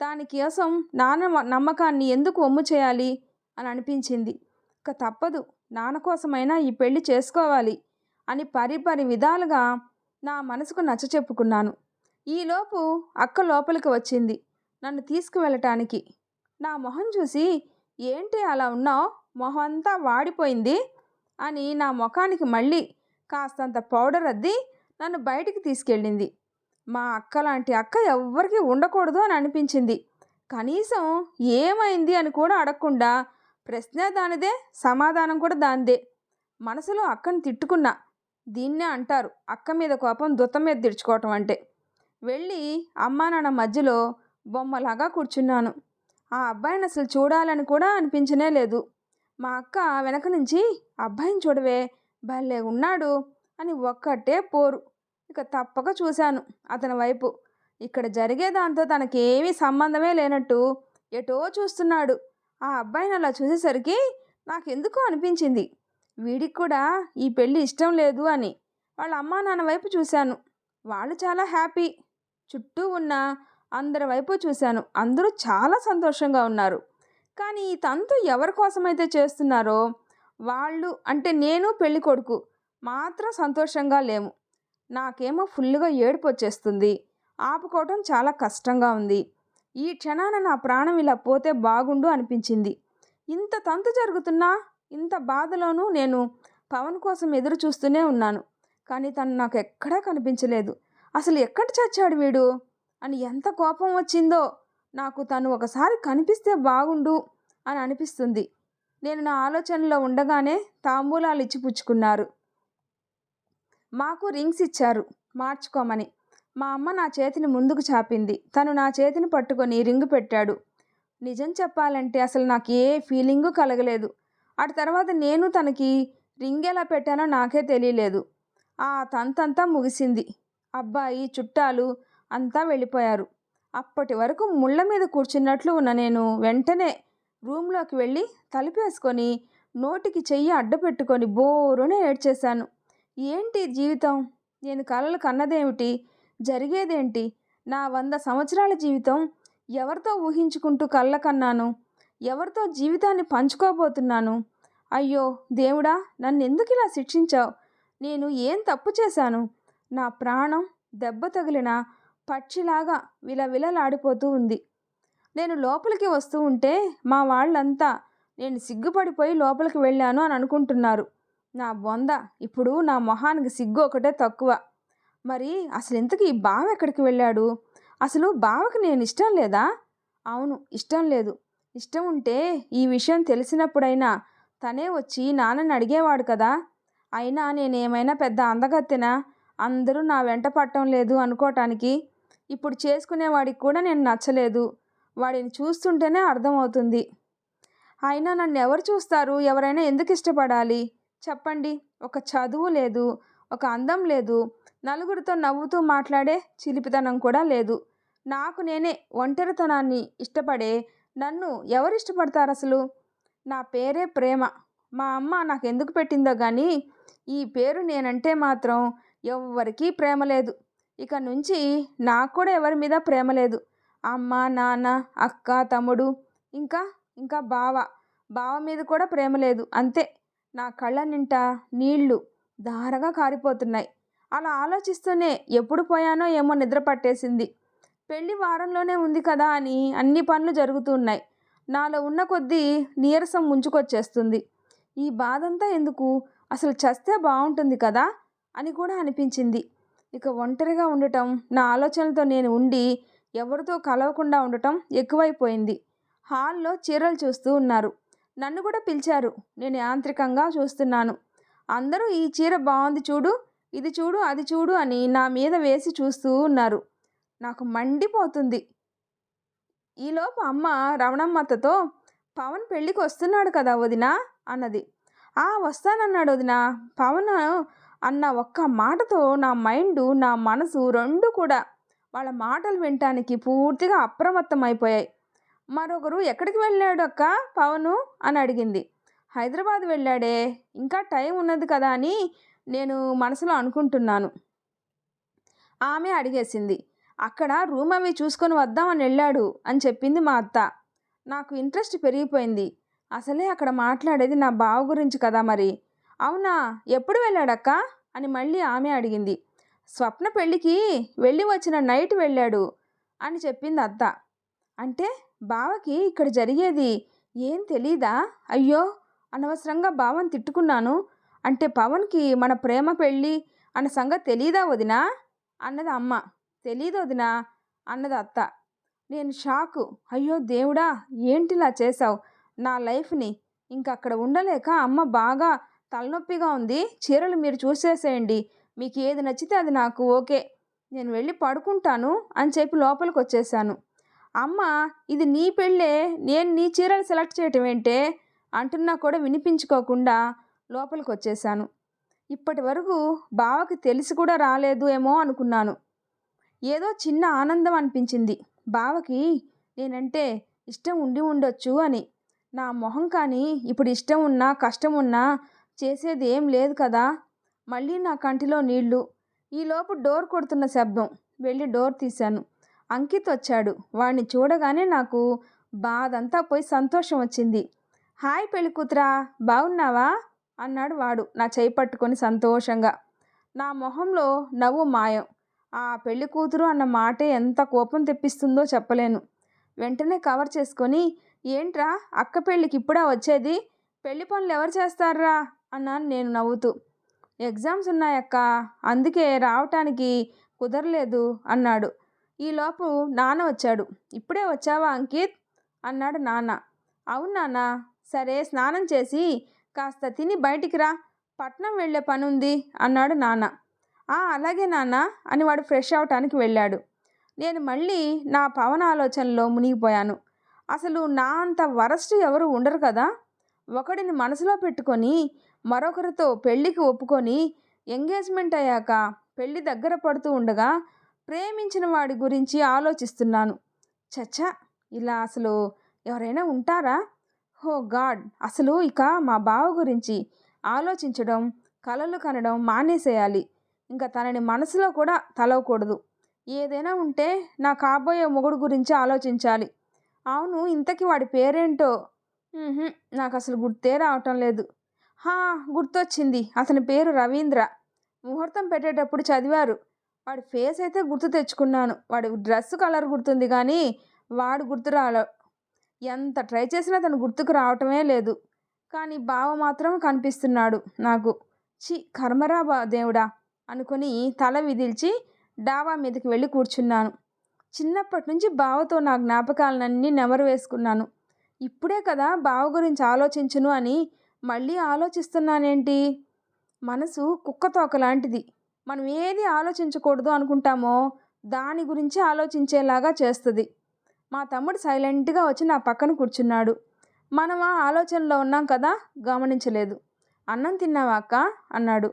దానికోసం నాన్న నమ్మకాన్ని ఎందుకు వమ్ము చేయాలి అని అనిపించింది. ఇక తప్పదు, నాన్న కోసమైనా ఈ పెళ్లి చేసుకోవాలి అని పరిపరి విధాలుగా నా మనసుకు నచ్చ చెప్పుకున్నాను. ఈలోపు అక్క లోపలికి వచ్చింది నన్ను తీసుకువెళ్ళటానికి. నా మొహం చూసి, ఏంటి అలా ఉన్నావు, మొహం అంతా వాడిపోయింది అని నా ముఖానికి మళ్ళీ కాస్తంత పౌడర్ అద్ది నన్ను బయటికి తీసుకెళ్ళింది. మా అక్క లాంటి అక్క ఎవ్వరికీ ఉండకూడదు అని అనిపించింది. కనీసం ఏమైంది అని కూడా అడగకుండా ప్రశ్న దానిదే, సమాధానం కూడా దానిదే. మనసులో అక్కని తిట్టుకున్నా. దీన్నే అంటారు అక్క మీద కోపం దుత్త మీద తెరుచుకోవటం అంటే. వెళ్ళి అమ్మా నాన్న మధ్యలో బొమ్మలాగా కూర్చున్నాను. ఆ అబ్బాయిని అసలు చూడాలని కూడా అనిపించనే లేదు. మా అక్క వెనక నుంచి, అబ్బాయిని చూడవే, భలే ఉన్నాడు అని ఒక్కటే పోరు. ఇక తప్పక చూశాను అతని వైపు. ఇక్కడ జరిగేదాంతో తనకేమీ సంబంధమే లేనట్టు ఎటో చూస్తున్నాడు. ఆ అబ్బాయిని అలా చూసేసరికి నాకెందుకో అనిపించింది, వీడికి కూడా ఈ పెళ్ళి ఇష్టం లేదు అని. వాళ్ళ అమ్మా నాన్న వైపు చూశాను. వాళ్ళు చాలా హ్యాపీ. చుట్టూ ఉన్న అందరి వైపు చూశాను. అందరూ చాలా సంతోషంగా ఉన్నారు. కానీ ఈ తంతు ఎవరి కోసమైతే చేస్తున్నారో వాళ్ళు, అంటే నేను పెళ్ళి కొడుకు మాత్రం సంతోషంగా లేము. నాకేమో ఫుల్గా ఏడుపు వచ్చేస్తుంది. ఆపుకోవటం చాలా కష్టంగా ఉంది. ఈ క్షణాన నా ప్రాణం ఇలా పోతే బాగుండు అనిపించింది. ఇంత తంతు జరుగుతున్నా ఇంత బాధలోనూ నేను పవన్ కోసం ఎదురు చూస్తూనే ఉన్నాను. కానీ తను నాకు ఎక్కడా కనిపించలేదు. అసలు ఎక్కడ చచ్చాడు వీడు అని ఎంత కోపం వచ్చిందో నాకు. తను ఒకసారి కనిపిస్తే బాగుండు అని అనిపిస్తుంది. నేను నా ఆలోచనలో ఉండగానే తాంబూలాలు ఇచ్చి పుచ్చుకున్నారు. మాకు రింగ్స్ ఇచ్చారు మార్చుకోమని. మా అమ్మ నా చేతిని ముందుకు చాపింది. తను నా చేతిని పట్టుకొని రింగు పెట్టాడు. నిజం చెప్పాలంటే అసలు నాకు ఏ ఫీలింగు కలగలేదు. అటు తర్వాత నేను తనకి రింగ్ ఎలా పెట్టానో నాకే తెలియలేదు. ఆ తంతంతా ముగిసింది. అబ్బాయి చుట్టాలు అంతా వెళ్ళిపోయారు. అప్పటి వరకు ముళ్ళ మీద కూర్చున్నట్లు ఉన్న నేను వెంటనే రూమ్లోకి వెళ్ళి తలుపేసుకొని నోటికి చెయ్యి అడ్డు పెట్టుకొని బోరునే ఏడ్చేశాను. ఏంటి జీవితం, నేను కలలు కన్నదేమిటి, జరిగేదేంటి, నా 100 సంవత్సరాల జీవితం ఎవరితో ఊహించుకుంటూ కళ్ళ కన్నాను, ఎవరితో జీవితాన్ని పంచుకోబోతున్నాను. అయ్యో దేవుడా, నన్ను ఎందుకు ఇలా శిక్షించావు, నేను ఏం తప్పు చేశాను. నా ప్రాణం దెబ్బ తగిలిన పక్షిలాగా విలవిలలాడిపోతూ ఉంది. నేను లోపలికి వస్తూ ఉంటే మా వాళ్ళంతా నేను సిగ్గుపడిపోయి లోపలికి వెళ్ళాను అని అనుకుంటున్నారు. నా బొంద, ఇప్పుడు నా మొహానికి సిగ్గు ఒకటే తక్కువ. మరి అసలు ఇంతకీ ఈ బావ ఎక్కడికి వెళ్ళాడు? అసలు బావకి నేను ఇష్టం లేదా? అవును, ఇష్టం లేదు. ఇష్టం ఉంటే ఈ విషయం తెలిసినప్పుడైనా తనే వచ్చి నాన్నని అడిగేవాడు కదా. అయినా నేనేమైనా పెద్ద అందగత్తెనా అందరూ నా వెంట పట్టం లేదు అనుకోవటానికి? ఇప్పుడు చేసుకునేవాడికి కూడా నేను నచ్చలేదు. వాడిని చూస్తుంటేనే అర్థమవుతుంది. అయినా నన్ను ఎవరు చూస్తారు, ఎవరైనా ఎందుకు ఇష్టపడాలి చెప్పండి? ఒక చదువు లేదు, ఒక అందం లేదు, నలుగురితో నవ్వుతూ మాట్లాడే చిలిపితనం కూడా లేదు. నాకు నేనే ఒంటరితనాన్ని ఇష్టపడే నన్ను ఎవరు ఇష్టపడతారు అసలు? నా పేరే ప్రేమ. మా అమ్మ నాకు ఎందుకు పెట్టిందో కానీ ఈ పేరు నేనంటే మాత్రం ఎవ్వరికీ ప్రేమ లేదు. ఇక నుంచి నాకు కూడా ఎవరి మీద ప్రేమ లేదు. అమ్మ, నాన్న, అక్క, తమ్ముడు, ఇంకా ఇంకా బావ మీద కూడా ప్రేమ లేదు. అంతే. నా కళ్ళ నింట నీళ్లు ధారగా కారిపోతున్నాయి. అలా ఆలోచిస్తూనే ఎప్పుడు పోయానో ఏమో నిద్ర పట్టేసింది. పెళ్ళి వారంలోనే ఉంది కదా అని అన్ని పనులు జరుగుతున్నాయి. నాలో ఉన్న కొద్దీ నీరసం ముంచుకొచ్చేస్తుంది. ఈ బాధంతా ఎందుకు, అసలు చస్తే బాగుంటుంది కదా అని కూడా అనిపించింది. ఇక ఒంటరిగా ఉండటం, నా ఆలోచనలతో నేను ఉండి ఎవరితో కలవకుండా ఉండటం ఎక్కువైపోయింది. హాల్లో చీరలు చూస్తూ ఉన్నారు. నన్ను కూడా పిలిచారు. నేను యాంత్రికంగా చూస్తున్నాను. అందరూ ఈ చీర బాగుంది చూడు, ఇది చూడు అది చూడు అని నా మీద వేసి చూస్తూ ఉన్నారు. నాకు మండిపోతుంది. ఈలోపు అమ్మ రమణమ్మత్తతో పవన్ పెళ్ళికి వస్తున్నాడు కదా వదినా అన్నది. వస్తానన్నాడు వదినా. పవన్ అన్న ఒక్క మాటతో నా మైండు నా మనసు రెండు కూడా వాళ్ళ మాటలు వినటానికి పూర్తిగా అప్రమత్తం అయిపోయాయి. మరొకరు ఎక్కడికి వెళ్ళాడు అక్క పవను అని అడిగింది. హైదరాబాద్ వెళ్ళాడే, ఇంకా టైం ఉన్నది కదా అని నేను మనసులో అనుకుంటున్నాను ఆమె అడిగేసింది. అక్కడ రూమ్ అవి చూసుకొని వద్దామని వెళ్ళాడు అని చెప్పింది మా అత్త. నాకు ఇంట్రెస్ట్ పెరిగిపోయింది. అసలే అక్కడ మాట్లాడేది నా బావ గురించి కదా మరి. అవునా, ఎప్పుడు వెళ్ళాడక్క అని మళ్ళీ ఆమె అడిగింది. స్వప్న పెళ్ళికి వెళ్ళి వచ్చిన నైట్ వెళ్ళాడు అని చెప్పింది అత్త. అంటే బావకి ఇక్కడ జరిగేది ఏం తెలీదా? అయ్యో, అనవసరంగా బావని తిట్టుకున్నాను. అంటే పవన్కి మన ప్రేమ పెళ్ళి అన్న సంగతి తెలీదా వదినా అన్నది అమ్మ. తెలీదు వదినా అన్నది అత్త. నేను షాకు. అయ్యో దేవుడా, ఏంటిలా చేసావు నా లైఫ్ని. ఇంకక్కడ ఉండలేక అమ్మ బాగా తలనొప్పిగా ఉంది. చీరలు మీరు చూసేసేయండి, మీకు ఏది నచ్చితే అది నాకు ఓకే, నేను వెళ్ళి పడుకుంటాను అని చెప్పి లోపలికి వచ్చేసాను. అమ్మ, ఇది నీ పెళ్ళే, నేను నీ చీరలు సెలెక్ట్ చేయటం ఏంటే అంటున్నా కూడా వినిపించుకోకుండా లోపలికి వచ్చేసాను. ఇప్పటి వరకు బావకి తెలిసి కూడా రాలేదు ఏమో అనుకున్నాను. ఏదో చిన్న ఆనందం అనిపించింది బావకి నేనంటే ఇష్టం ఉండి ఉండొచ్చు అని. నా మొహం కానీ ఇప్పుడు ఇష్టం ఉన్నా కష్టం ఉన్నా చేసేది ఏం లేదు కదా. మళ్ళీ నా కంటిలో నీళ్లు. ఈలోపు డోర్ కొడుతున్న శబ్దం. వెళ్ళి డోర్ తీశాను. అంకిత్ వచ్చాడు. వాడిని చూడగానే నాకు బాధంతా పోయి సంతోషం వచ్చింది. హాయ్ పెళ్ళి కూతురా, బాగున్నావా అన్నాడు వాడు నా చేయి పట్టుకొని సంతోషంగా. నా మొహంలో నవ్వు మాయం. ఆ పెళ్లి కూతురు అన్న మాటే ఎంత కోపం తెప్పిస్తుందో చెప్పలేను. వెంటనే కవర్ చేసుకొని, ఏంట్రా అక్క పెళ్ళికి ఇప్పుడా వచ్చేది, పెళ్లి పనులు ఎవరు చేస్తారా అన్నాను నేను నవ్వుతూ. ఎగ్జామ్స్ ఉన్నాయక్క, అందుకే రావటానికి కుదరలేదు అన్నాడు. ఈలోపు నాన్న వచ్చాడు. ఇప్పుడే వచ్చావా అంకిత్ అన్నాడు నాన్న. అవును నాన్న. సరే స్నానం చేసి కాస్త తిని బయటికి రా, పట్నం వెళ్ళే పని ఉంది అన్నాడు నాన్న. అలాగే నాన్న అని వాడు ఫ్రెష్ అవటానికి వెళ్ళాడు. నేను మళ్ళీ నా పవన్ ఆలోచనలో మునిగిపోయాను. అసలు నా అంత వరస్ట్ ఎవరు ఉండరు కదా. ఒకడిని మనసులో పెట్టుకొని మరొకరితో పెళ్ళికి ఒప్పుకొని ఎంగేజ్మెంట్ అయ్యాక పెళ్ళి దగ్గర పడుతూ ఉండగా ప్రేమించిన వాడి గురించి ఆలోచిస్తున్నాను. చచ్చా, ఇలా అసలు ఎవరైనా ఉంటారా? హో గాడ్, అసలు ఇక మా బావ గురించి ఆలోచించడం, కలలు కనడం మానేసేయాలి. ఇంకా తనని మనసులో కూడా తలవకూడదు. ఏదైనా ఉంటే నా కాబోయే మొగుడు గురించి ఆలోచించాలి. అవును, ఇంతకీ వాడి పేరేంటో? నాకు అసలు గుర్తే రావటం లేదు. గుర్తొచ్చింది, అతని పేరు రవీంద్ర. ముహూర్తం పెట్టేటప్పుడు చదివారు. వాడి ఫేస్ అయితే గుర్తు తెచ్చుకున్నాను. వాడి డ్రెస్ కలర్ గుర్తుంది కానీ వాడు గుర్తు రాలే. ఎంత ట్రై చేసినా తను గుర్తుకు రావటమే లేదు. కానీ బావ మాత్రం కనిపిస్తున్నాడు నాకు. కర్మరా దేవుడా అనుకుని తల విదిల్చి డాబా మీదకి వెళ్ళి కూర్చున్నాను. చిన్నప్పటి నుంచి బావతో నా జ్ఞాపకాలన్నీ నెమరు వేసుకున్నాను. ఇప్పుడే కదా బావ గురించి ఆలోచించును అని మళ్ళీ ఆలోచిస్తున్నానేంటి? మనసు కుక్కతోక లాంటిది. మనం ఏది ఆలోచించకూడదు అనుకుంటామో దాని గురించి ఆలోచించేలాగా చేస్తుంది. మా తమ్ముడు సైలెంట్గా వచ్చి నా పక్కన కూర్చున్నాడు. మనం ఆ ఆలోచనలో ఉన్నాం కదా, గమనించలేదు. అన్నం తిన్నావా అక్క అన్నాడు.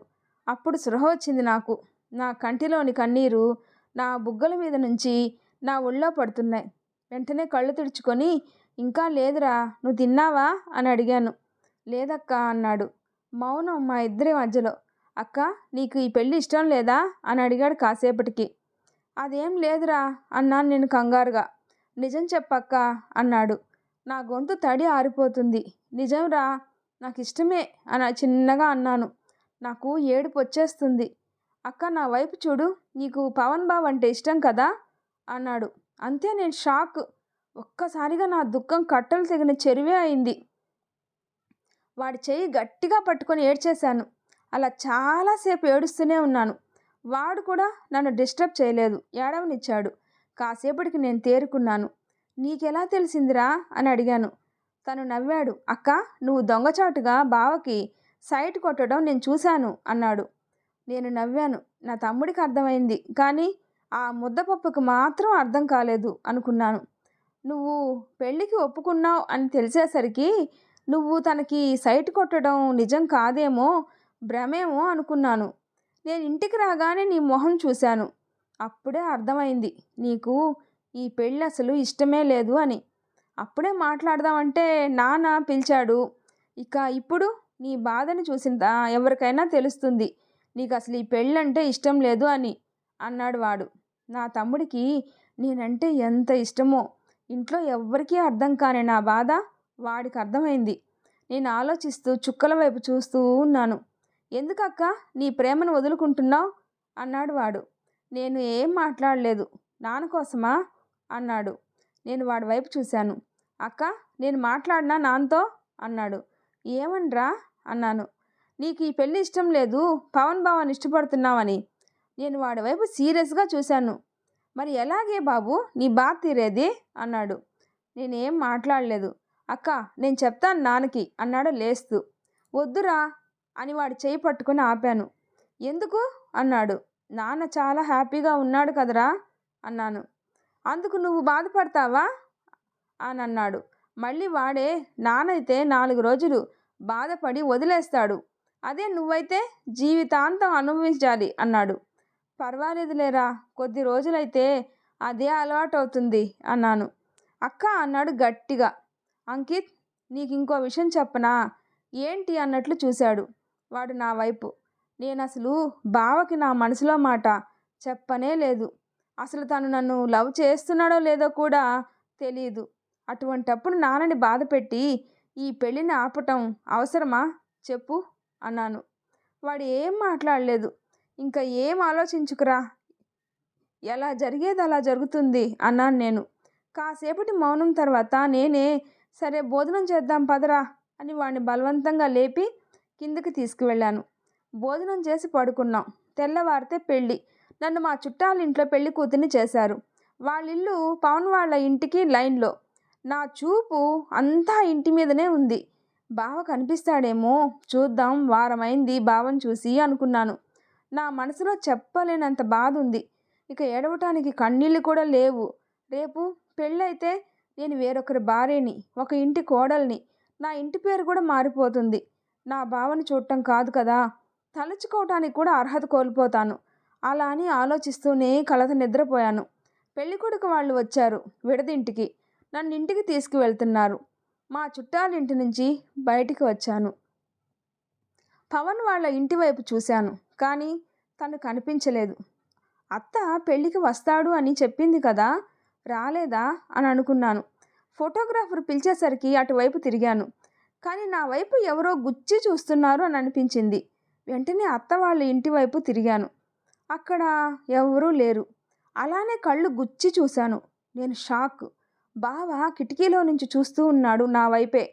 అప్పుడు స్పృహ వచ్చింది నాకు. నా కంటిలోని కన్నీరు నా బుగ్గల మీద నుంచి నా ఒళ్ళో పడుతున్నాయి. వెంటనే కళ్ళు తుడుచుకొని, ఇంకా లేదురా, నువ్వు తిన్నావా అని అడిగాను. లేదక్క అన్నాడు. మౌనం మా ఇద్దరి మధ్యలో. అక్క, నీకు ఈ పెళ్ళి ఇష్టం లేదా అని అడిగాడు కాసేపటికి. అదేం లేదురా అన్నాను నేను కంగారుగా. నిజం చెప్పక్క అన్నాడు. నా గొంతు తడి ఆరిపోతుంది. నిజంరా, నాకు ఇష్టమే అని చిన్నగా అన్నాను. నాకు ఏడుపు వచ్చేస్తుంది. అక్క, నా వైపు చూడు, నీకు పవన్ బాబు అంటే ఇష్టం కదా అన్నాడు. అంతే, నేను షాక్. ఒక్కసారిగా నా దుఃఖం కట్టలు తెగిన చెరువే అయింది. వాడి చెయ్యి గట్టిగా పట్టుకొని ఏడ్చేశాను. అలా చాలాసేపు ఏడుస్తూనే ఉన్నాను. వాడు కూడా నన్ను డిస్టర్బ్ చేయలేదు, ఏడవనిచ్చాడు. కాసేపటికి నేను తేరుకున్నాను. నీకెలా తెలిసిందిరా అని అడిగాను. తను నవ్వాడు. అక్క, నువ్వు దొంగచాటుగా బావకి సైట్ కొట్టడం నేను చూశాను అన్నాడు. నేను నవ్వాను. నా తమ్ముడికి అర్థమైంది. కానీ ఆ ముద్దపప్పుకి మాత్రం అర్థం కాలేదు అనుకున్నాను. నువ్వు పెళ్ళికి ఒప్పుకున్నావు అని తెలిసేసరికి నువ్వు తనకి సైట్ కొట్టడం నిజం కాదేమో, భ్రమేమో అనుకున్నాను. నేను ఇంటికి రాగానే నీ మొహం చూశాను. అప్పుడే అర్థమైంది నీకు ఈ పెళ్ళి అసలు ఇష్టమే లేదు అని. అప్పుడే మాట్లాడదామంటే నాన్న పిలిచాడు. ఇక ఇప్పుడు నీ బాధని చూసిన ఎవరికైనా తెలుస్తుంది నీకు అసలు ఈ పెళ్ళంటే ఇష్టం లేదు అని అన్నాడు వాడు. నా తమ్ముడికి నేనంటే ఎంత ఇష్టమో ఇంట్లో ఎవ్వరికీ అర్థం కాని నా బాధ వాడికి అర్థమైంది. నేను ఆలోచిస్తూ చుక్కల వైపు చూస్తూ ఉన్నాను. ఎందుకక్క నీ ప్రేమను వదులుకుంటున్నావు అన్నాడు వాడు. నేను ఏం మాట్లాడలేదు. నాన్న కోసమా అన్నాడు. నేను వాడి వైపు చూశాను. అక్క నేను మాట్లాడినా నాన్నతో అన్నాడు. ఏమనరా అన్నాను. నీకు ఈ పెళ్ళి ఇష్టం లేదు, పవన్ బావని ఇష్టపడుతున్నావని. నేను వాడి వైపు సీరియస్గా చూశాను. మరి ఎలాగే బాబు నీ బాధ తీరేది అన్నాడు. నేనేం మాట్లాడలేదు. అక్క నేను చెప్తాను నాన్నకి అన్నాడు లేస్తూ. వద్దురా అని వాడి చేయి పట్టుకుని ఆపాను. ఎందుకు అన్నాడు. నాన్న చాలా హ్యాపీగా ఉన్నాడు కదరా అన్నాను. అందుకు నువ్వు బాధపడతావా అని అన్నాడు. మళ్ళీ వాడే నానైతే 4 రోజులు బాధపడి వదిలేస్తాడు, అదే నువ్వైతే జీవితాంతం అనుభవించాలి అన్నాడు. పర్వాలేదులేరా, కొద్ది రోజులైతే అదే అలవాటు అవుతుంది అన్నాను. అక్క అన్నాడు గట్టిగా. అంకిత్ నీకు ఇంకో విషయం చెప్పనా ఏంటి అన్నట్లు చూశాడు వాడు నా వైపు. నేను అసలు బావకి నా మనసులో మాట చెప్పనే లేదు. అసలు తను నన్ను లవ్ చేస్తున్నాడో లేదో కూడా తెలియదు. అటువంటప్పుడు నాన్నని బాధపెట్టి ఈ పెళ్ళిని ఆపటం అవసరమా చెప్పు అన్నాను. వాడు ఏం మాట్లాడలేదు. ఇంకా ఏం ఆలోచించుకురా, ఎలా జరిగేది అలా జరుగుతుంది అన్నాను నేను. కాసేపటి మౌనం తర్వాత నేనే సరే భోజనం చేద్దాం పదరా అని వాడిని బలవంతంగా లేపి కిందకి తీసుకువెళ్ళాను. భోజనం చేసి పడుకున్నాం. తెల్లవారితే పెళ్ళి. నన్ను మా చుట్టాల ఇంట్లో పెళ్లి కూతుర్ని చేశారు. వాళ్ళిల్లు పవన్ వాళ్ళ ఇంటికి లైన్లో. నా చూపు అంతా ఇంటి మీదనే ఉంది. బావ కనిపిస్తాడేమో చూద్దాం, వారమైంది బావని చూసి అనుకున్నాను. నా మనసులో చెప్పలేనంత బాధ ఉంది. ఇక ఏడవటానికి కన్నీళ్ళు కూడా లేవు. రేపు పెళ్ళైతే నేను వేరొకరి భార్యని, ఒక ఇంటి కోడల్ని. నా ఇంటి పేరు కూడా మారిపోతుంది. నా బావని చూడటం కాదు కదా, తలుచుకోవటానికి కూడా అర్హత కోల్పోతాను. అలా అని ఆలోచిస్తూనే కలత నిద్రపోయాను. పెళ్ళికొడుకు వాళ్ళు వచ్చారు విడదింటికి. నన్ను ఇంటికి తీసుకువెళ్తున్నారు. మా చుట్టాలింటి నుంచి బయటికి వచ్చాను. పవన్ వాళ్ళ ఇంటి వైపు చూశాను, కానీ తను కనిపించలేదు. అత్త పెళ్ళికి వస్తాడు అని చెప్పింది కదా, రాలేదా అని అనుకున్నాను. ఫోటోగ్రాఫర్ పిలిచేసరికి అటువైపు తిరిగాను, కానీ నా వైపు ఎవరో గుచ్చి చూస్తున్నారు అని అనిపించింది. వెంటనే అత్త వాళ్ళ ఇంటి వైపు తిరిగాను. అక్కడ ఎవరూ లేరు. అలానే కళ్ళు గుచ్చి చూశాను. నేను షాక్. బావ కిటికీలో నుంచి చూస్తూ ఉన్నాడు నా వైపే,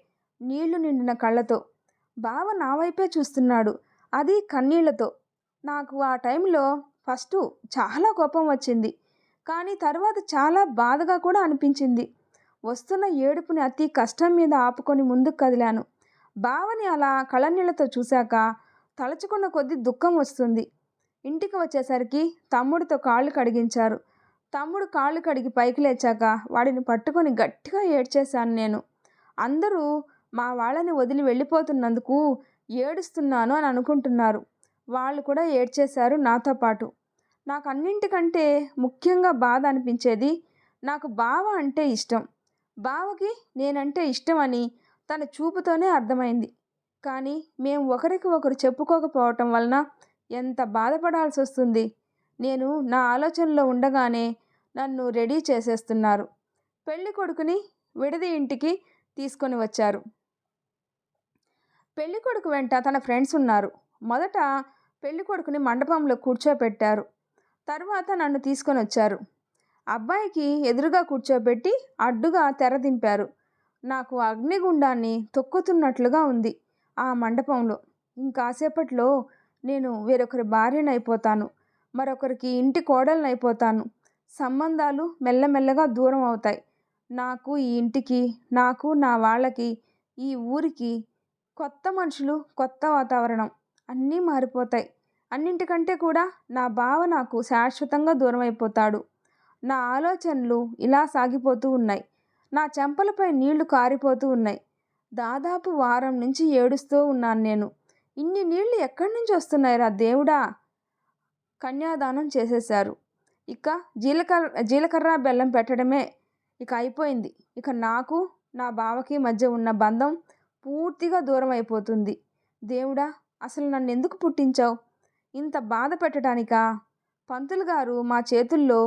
నీళ్లు నిండిన కళ్ళతో. బావ నా వైపే చూస్తున్నాడు, అది కన్నీళ్లతో. నాకు ఆ టైంలో ఫస్ట్ చాలా కోపం వచ్చింది, కానీ తర్వాత చాలా బాధగా కూడా అనిపించింది. వస్తున్న ఏడుపుని అతి కష్టం మీద ఆపుకొని ముందుకు కదిలాను. బావని అలా కళ్ళనీళ్లతో చూశాక తలుచుకున్న కొద్దీ దుఃఖం వస్తుంది. ఇంటికి వచ్చేసరికి తమ్ముడితో కాళ్ళు కడిగించారు. తమ్ముడు కాళ్ళు కడిగి పైకి లేచాక వాడిని పట్టుకొని గట్టిగా ఏడ్చేశాను నేను. అందరూ మా వాళ్ళని వదిలి వెళ్ళిపోతున్నందుకు ఏడుస్తున్నాను అని అనుకుంటున్నారు. వాళ్ళు కూడా ఏడ్చేశారు నాతో పాటు. నాకు అన్నింటికంటే ముఖ్యంగా బాధ అనిపించేది, నాకు బావ అంటే ఇష్టం. బావకి నేనంటే ఇష్టం అని తన చూపుతోనే అర్థమైంది. కానీ మేము ఒకరికి ఒకరు చెప్పుకోకపోవటం వలన ఎంత బాధపడాల్సి వస్తుంది. నేను నా ఆలోచనలో ఉండగానే నన్ను రెడీ చేసేస్తున్నారు. పెళ్లి కొడుకుని విడది ఇంటికి తీసుకొని వచ్చారు. పెళ్లి కొడుకు వెంట తన ఫ్రెండ్స్ ఉన్నారు. మొదట పెళ్లి కొడుకుని మండపంలో కూర్చోపెట్టారు. తర్వాత నన్ను తీసుకొని వచ్చారు. అబ్బాయికి ఎదురుగా కూర్చోబెట్టి అడ్డుగా తెర దింపారు. నాకు అగ్నిగుండాన్ని తొక్కుతున్నట్లుగా ఉంది ఆ మండపంలో. ఇంకాసేపట్లో నేను వేరొకరి భార్యనైపోతాను, మరొకరికి ఇంటి కోడలనైపోతాను. సంబంధాలు మెల్లమెల్లగా దూరం అవుతాయి. నాకు ఈ ఇంటికి, నాకు నా వాళ్ళకి, ఈ ఊరికి కొత్త మనుషులు, కొత్త వాతావరణం అన్నీ మారిపోతాయి అన్నింటికంటే కూడా నా బావ నాకు శాశ్వతంగా దూరం అయిపోతాడు. నా ఆలోచనలు ఇలా సాగిపోతూ ఉన్నాయి. నా చెంపలపై నీళ్లు కారిపోతూ ఉన్నాయి. దాదాపు వారం నుంచి ఏడుస్తూ ఉన్నాను నేను. ఇన్ని నీళ్లు ఎక్కడి నుంచి వస్తున్నాయిరా దేవుడా! కన్యాదానం చేసేశారు. ఇక జీలకర్ర బెల్లం పెట్టడమే ఇక అయిపోయింది. ఇక నాకు నా బావకి మధ్య ఉన్న బంధం పూర్తిగా దూరం అయిపోతుంది. దేవుడా, అసలు నన్ను ఎందుకు పుట్టించావు? ఇంత బాధ పెట్టడానికా? పంతులు గారు మా చేతుల్లో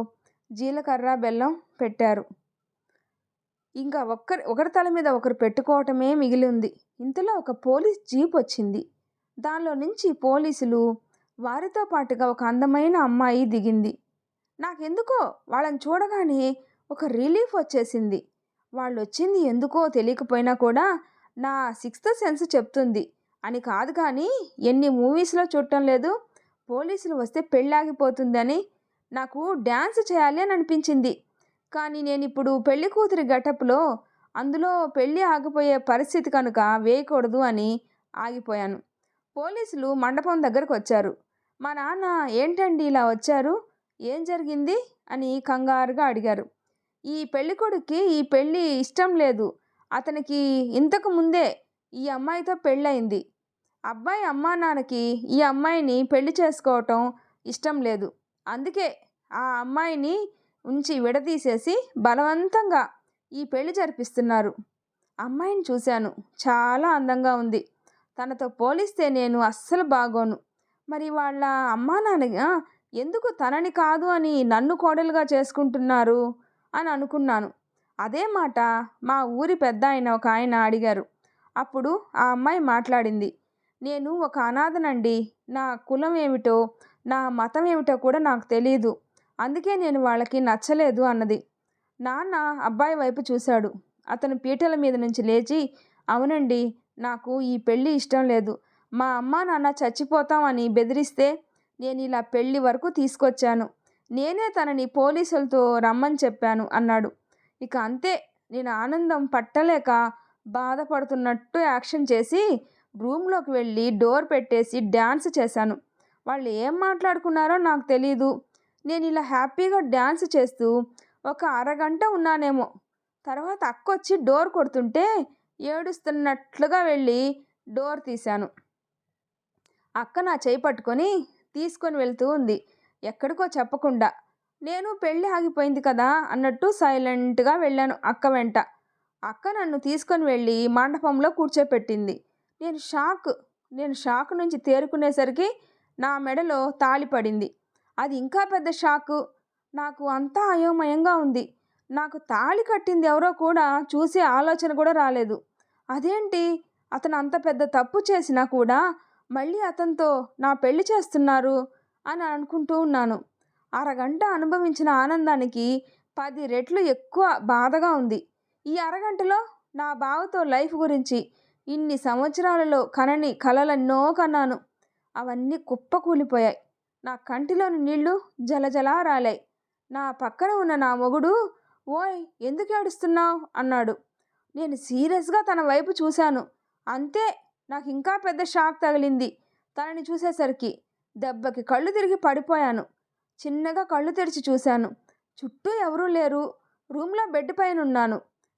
జీలకర్ర బెల్లం పెట్టారు. ఇంకా ఒకరి తల మీద ఒకరు పెట్టుకోవటమే మిగిలి ఉంది. ఇంతలో ఒక పోలీస్ జీప్ వచ్చింది. దానిలో నుంచి పోలీసులు, వారితో పాటుగా ఒక అందమైన అమ్మాయి దిగింది. నాకెందుకో వాళ్ళని చూడగానే ఒక రిలీఫ్ వచ్చేసింది. వాళ్ళు వచ్చింది ఎందుకో తెలియకపోయినా కూడా నా సిక్స్త్ సెన్స్ చెప్తుంది అని కాదు, కానీ ఎన్ని మూవీస్లో చూడటం లేదు, పోలీసులు వస్తే పెళ్ళాగిపోతుందని నాకు డ్యాన్స్ చేయాలి అని అనిపించింది. కానీ నేను ఇప్పుడు పెళ్లి కూతురి గెటప్లో అందులో పెళ్ళి ఆగిపోయే పరిస్థితి కనుక వేయకూడదు అని ఆగిపోయాను. పోలీసులు మండపం దగ్గరకు వచ్చారు. మా నాన్న ఏంటండి ఇలా వచ్చారు, ఏం జరిగింది అని కంగారుగా అడిగారు. ఈ పెళ్ళికొడుక్కి ఈ పెళ్ళి ఇష్టం లేదు. అతనికి ఇంతకు ముందే ఈ అమ్మాయితో పెళ్ళయింది. అబ్బాయి అమ్మా నాన్నకి ఈ అమ్మాయిని పెళ్లి చేసుకోవటం ఇష్టం లేదు. అందుకే ఆ అమ్మాయిని ఉంచి విడదీసేసి బలవంతంగా ఈ పెళ్లి జరిపిస్తున్నారు. అమ్మాయిని చూశాను, చాలా అందంగా ఉంది. తనతో పోలిస్తే నేను అస్సలు బాగోను. మరి వాళ్ళ అమ్మా నాన్న ఎందుకు తనని కాదు అని నన్ను కోడలుగా చేసుకుంటున్నారు అని అనుకున్నాను. అదే మాట మా ఊరి పెద్ద ఒక ఆయన అడిగారు. అప్పుడు ఆ అమ్మాయి మాట్లాడింది. నేను ఒక అనాథనండి. నా కులం ఏమిటో, నా మతం ఏమిటో కూడా నాకు తెలియదు. అందుకే నేను వాళ్ళకి నచ్చలేదు అన్నది. నాన్న అబ్బాయి వైపు చూశాడు. అతను పీటల మీద నుంచి లేచి, అవునండి, నాకు ఈ పెళ్ళి ఇష్టం లేదు. మా అమ్మ నాన్న చచ్చిపోతామని బెదిరిస్తే నేను ఇలా పెళ్ళి వరకు తీసుకొచ్చాను. నేనే తనని పోలీసులతో రమ్మని చెప్పాను అన్నాడు. ఇక అంతే, నేను ఆనందం పట్టలేక బాధపడుతున్నట్టు యాక్షన్ చేసి రూమ్లోకి వెళ్ళి డోర్ పెట్టేసి డ్యాన్స్ చేశాను. వాళ్ళు ఏం మాట్లాడుకున్నారో నాకు తెలీదు. నేను ఇలా హ్యాపీగా డ్యాన్స్ చేస్తూ ఒక అరగంట ఉన్నానేమో. తర్వాత అక్కొచ్చి డోర్ కొడుతుంటే ఏడుస్తున్నట్లుగా వెళ్ళి డోర్ తీశాను. అక్క నా చేయి పట్టుకొని తీసుకొని వెళ్తూ ఉంది, ఎక్కడికో చెప్పకుండా. నేను పెళ్ళి ఆగిపోయింది కదా అన్నట్టు సైలెంట్గా వెళ్ళాను అక్క వెంట. అక్క నన్ను తీసుకొని వెళ్ళి మండపంలో కూర్చోపెట్టింది. నేను షాక్ నుంచి తేరుకునేసరికి నా మెడలో తాళి పడింది. అది ఇంకా పెద్ద షాకు. నాకు అంతా అయోమయంగా ఉంది. నాకు తాళి కట్టింది ఎవరో కూడా చూసే ఆలోచన కూడా రాలేదు. అదేంటి, అతను అంత పెద్ద తప్పు చేసినా కూడా మళ్ళీ అతనితో నా పెళ్లి చేస్తున్నారు అని అనుకుంటూ ఉన్నాను. అరగంట అనుభవించిన ఆనందానికి 10 రెట్లు ఎక్కువ బాధగా ఉంది. ఈ అరగంటలో నా బావతో లైఫ్ గురించి ఇన్ని సంవత్సరాలలో కనని కలలెన్నో కన్నాను. అవన్నీ కుప్పకూలిపోయాయి. నా కంటిలోని నీళ్లు జలజలా రాలాయి. నా పక్కన ఉన్న నా మొగుడు, ఓయ్ ఎందుకు ఏడుస్తున్నావు అన్నాడు. నేను సీరియస్గా తన వైపు చూశాను. అంతే, నాకు ఇంకా పెద్ద షాక్ తగిలింది. తనని చూసేసరికి దెబ్బకి కళ్ళు తిరిగి పడిపోయాను. చిన్నగా కళ్ళు తెరిచి చూశాను. చుట్టూ ఎవరూ లేరు. రూమ్లో బెడ్ పైన ఉన్నాను.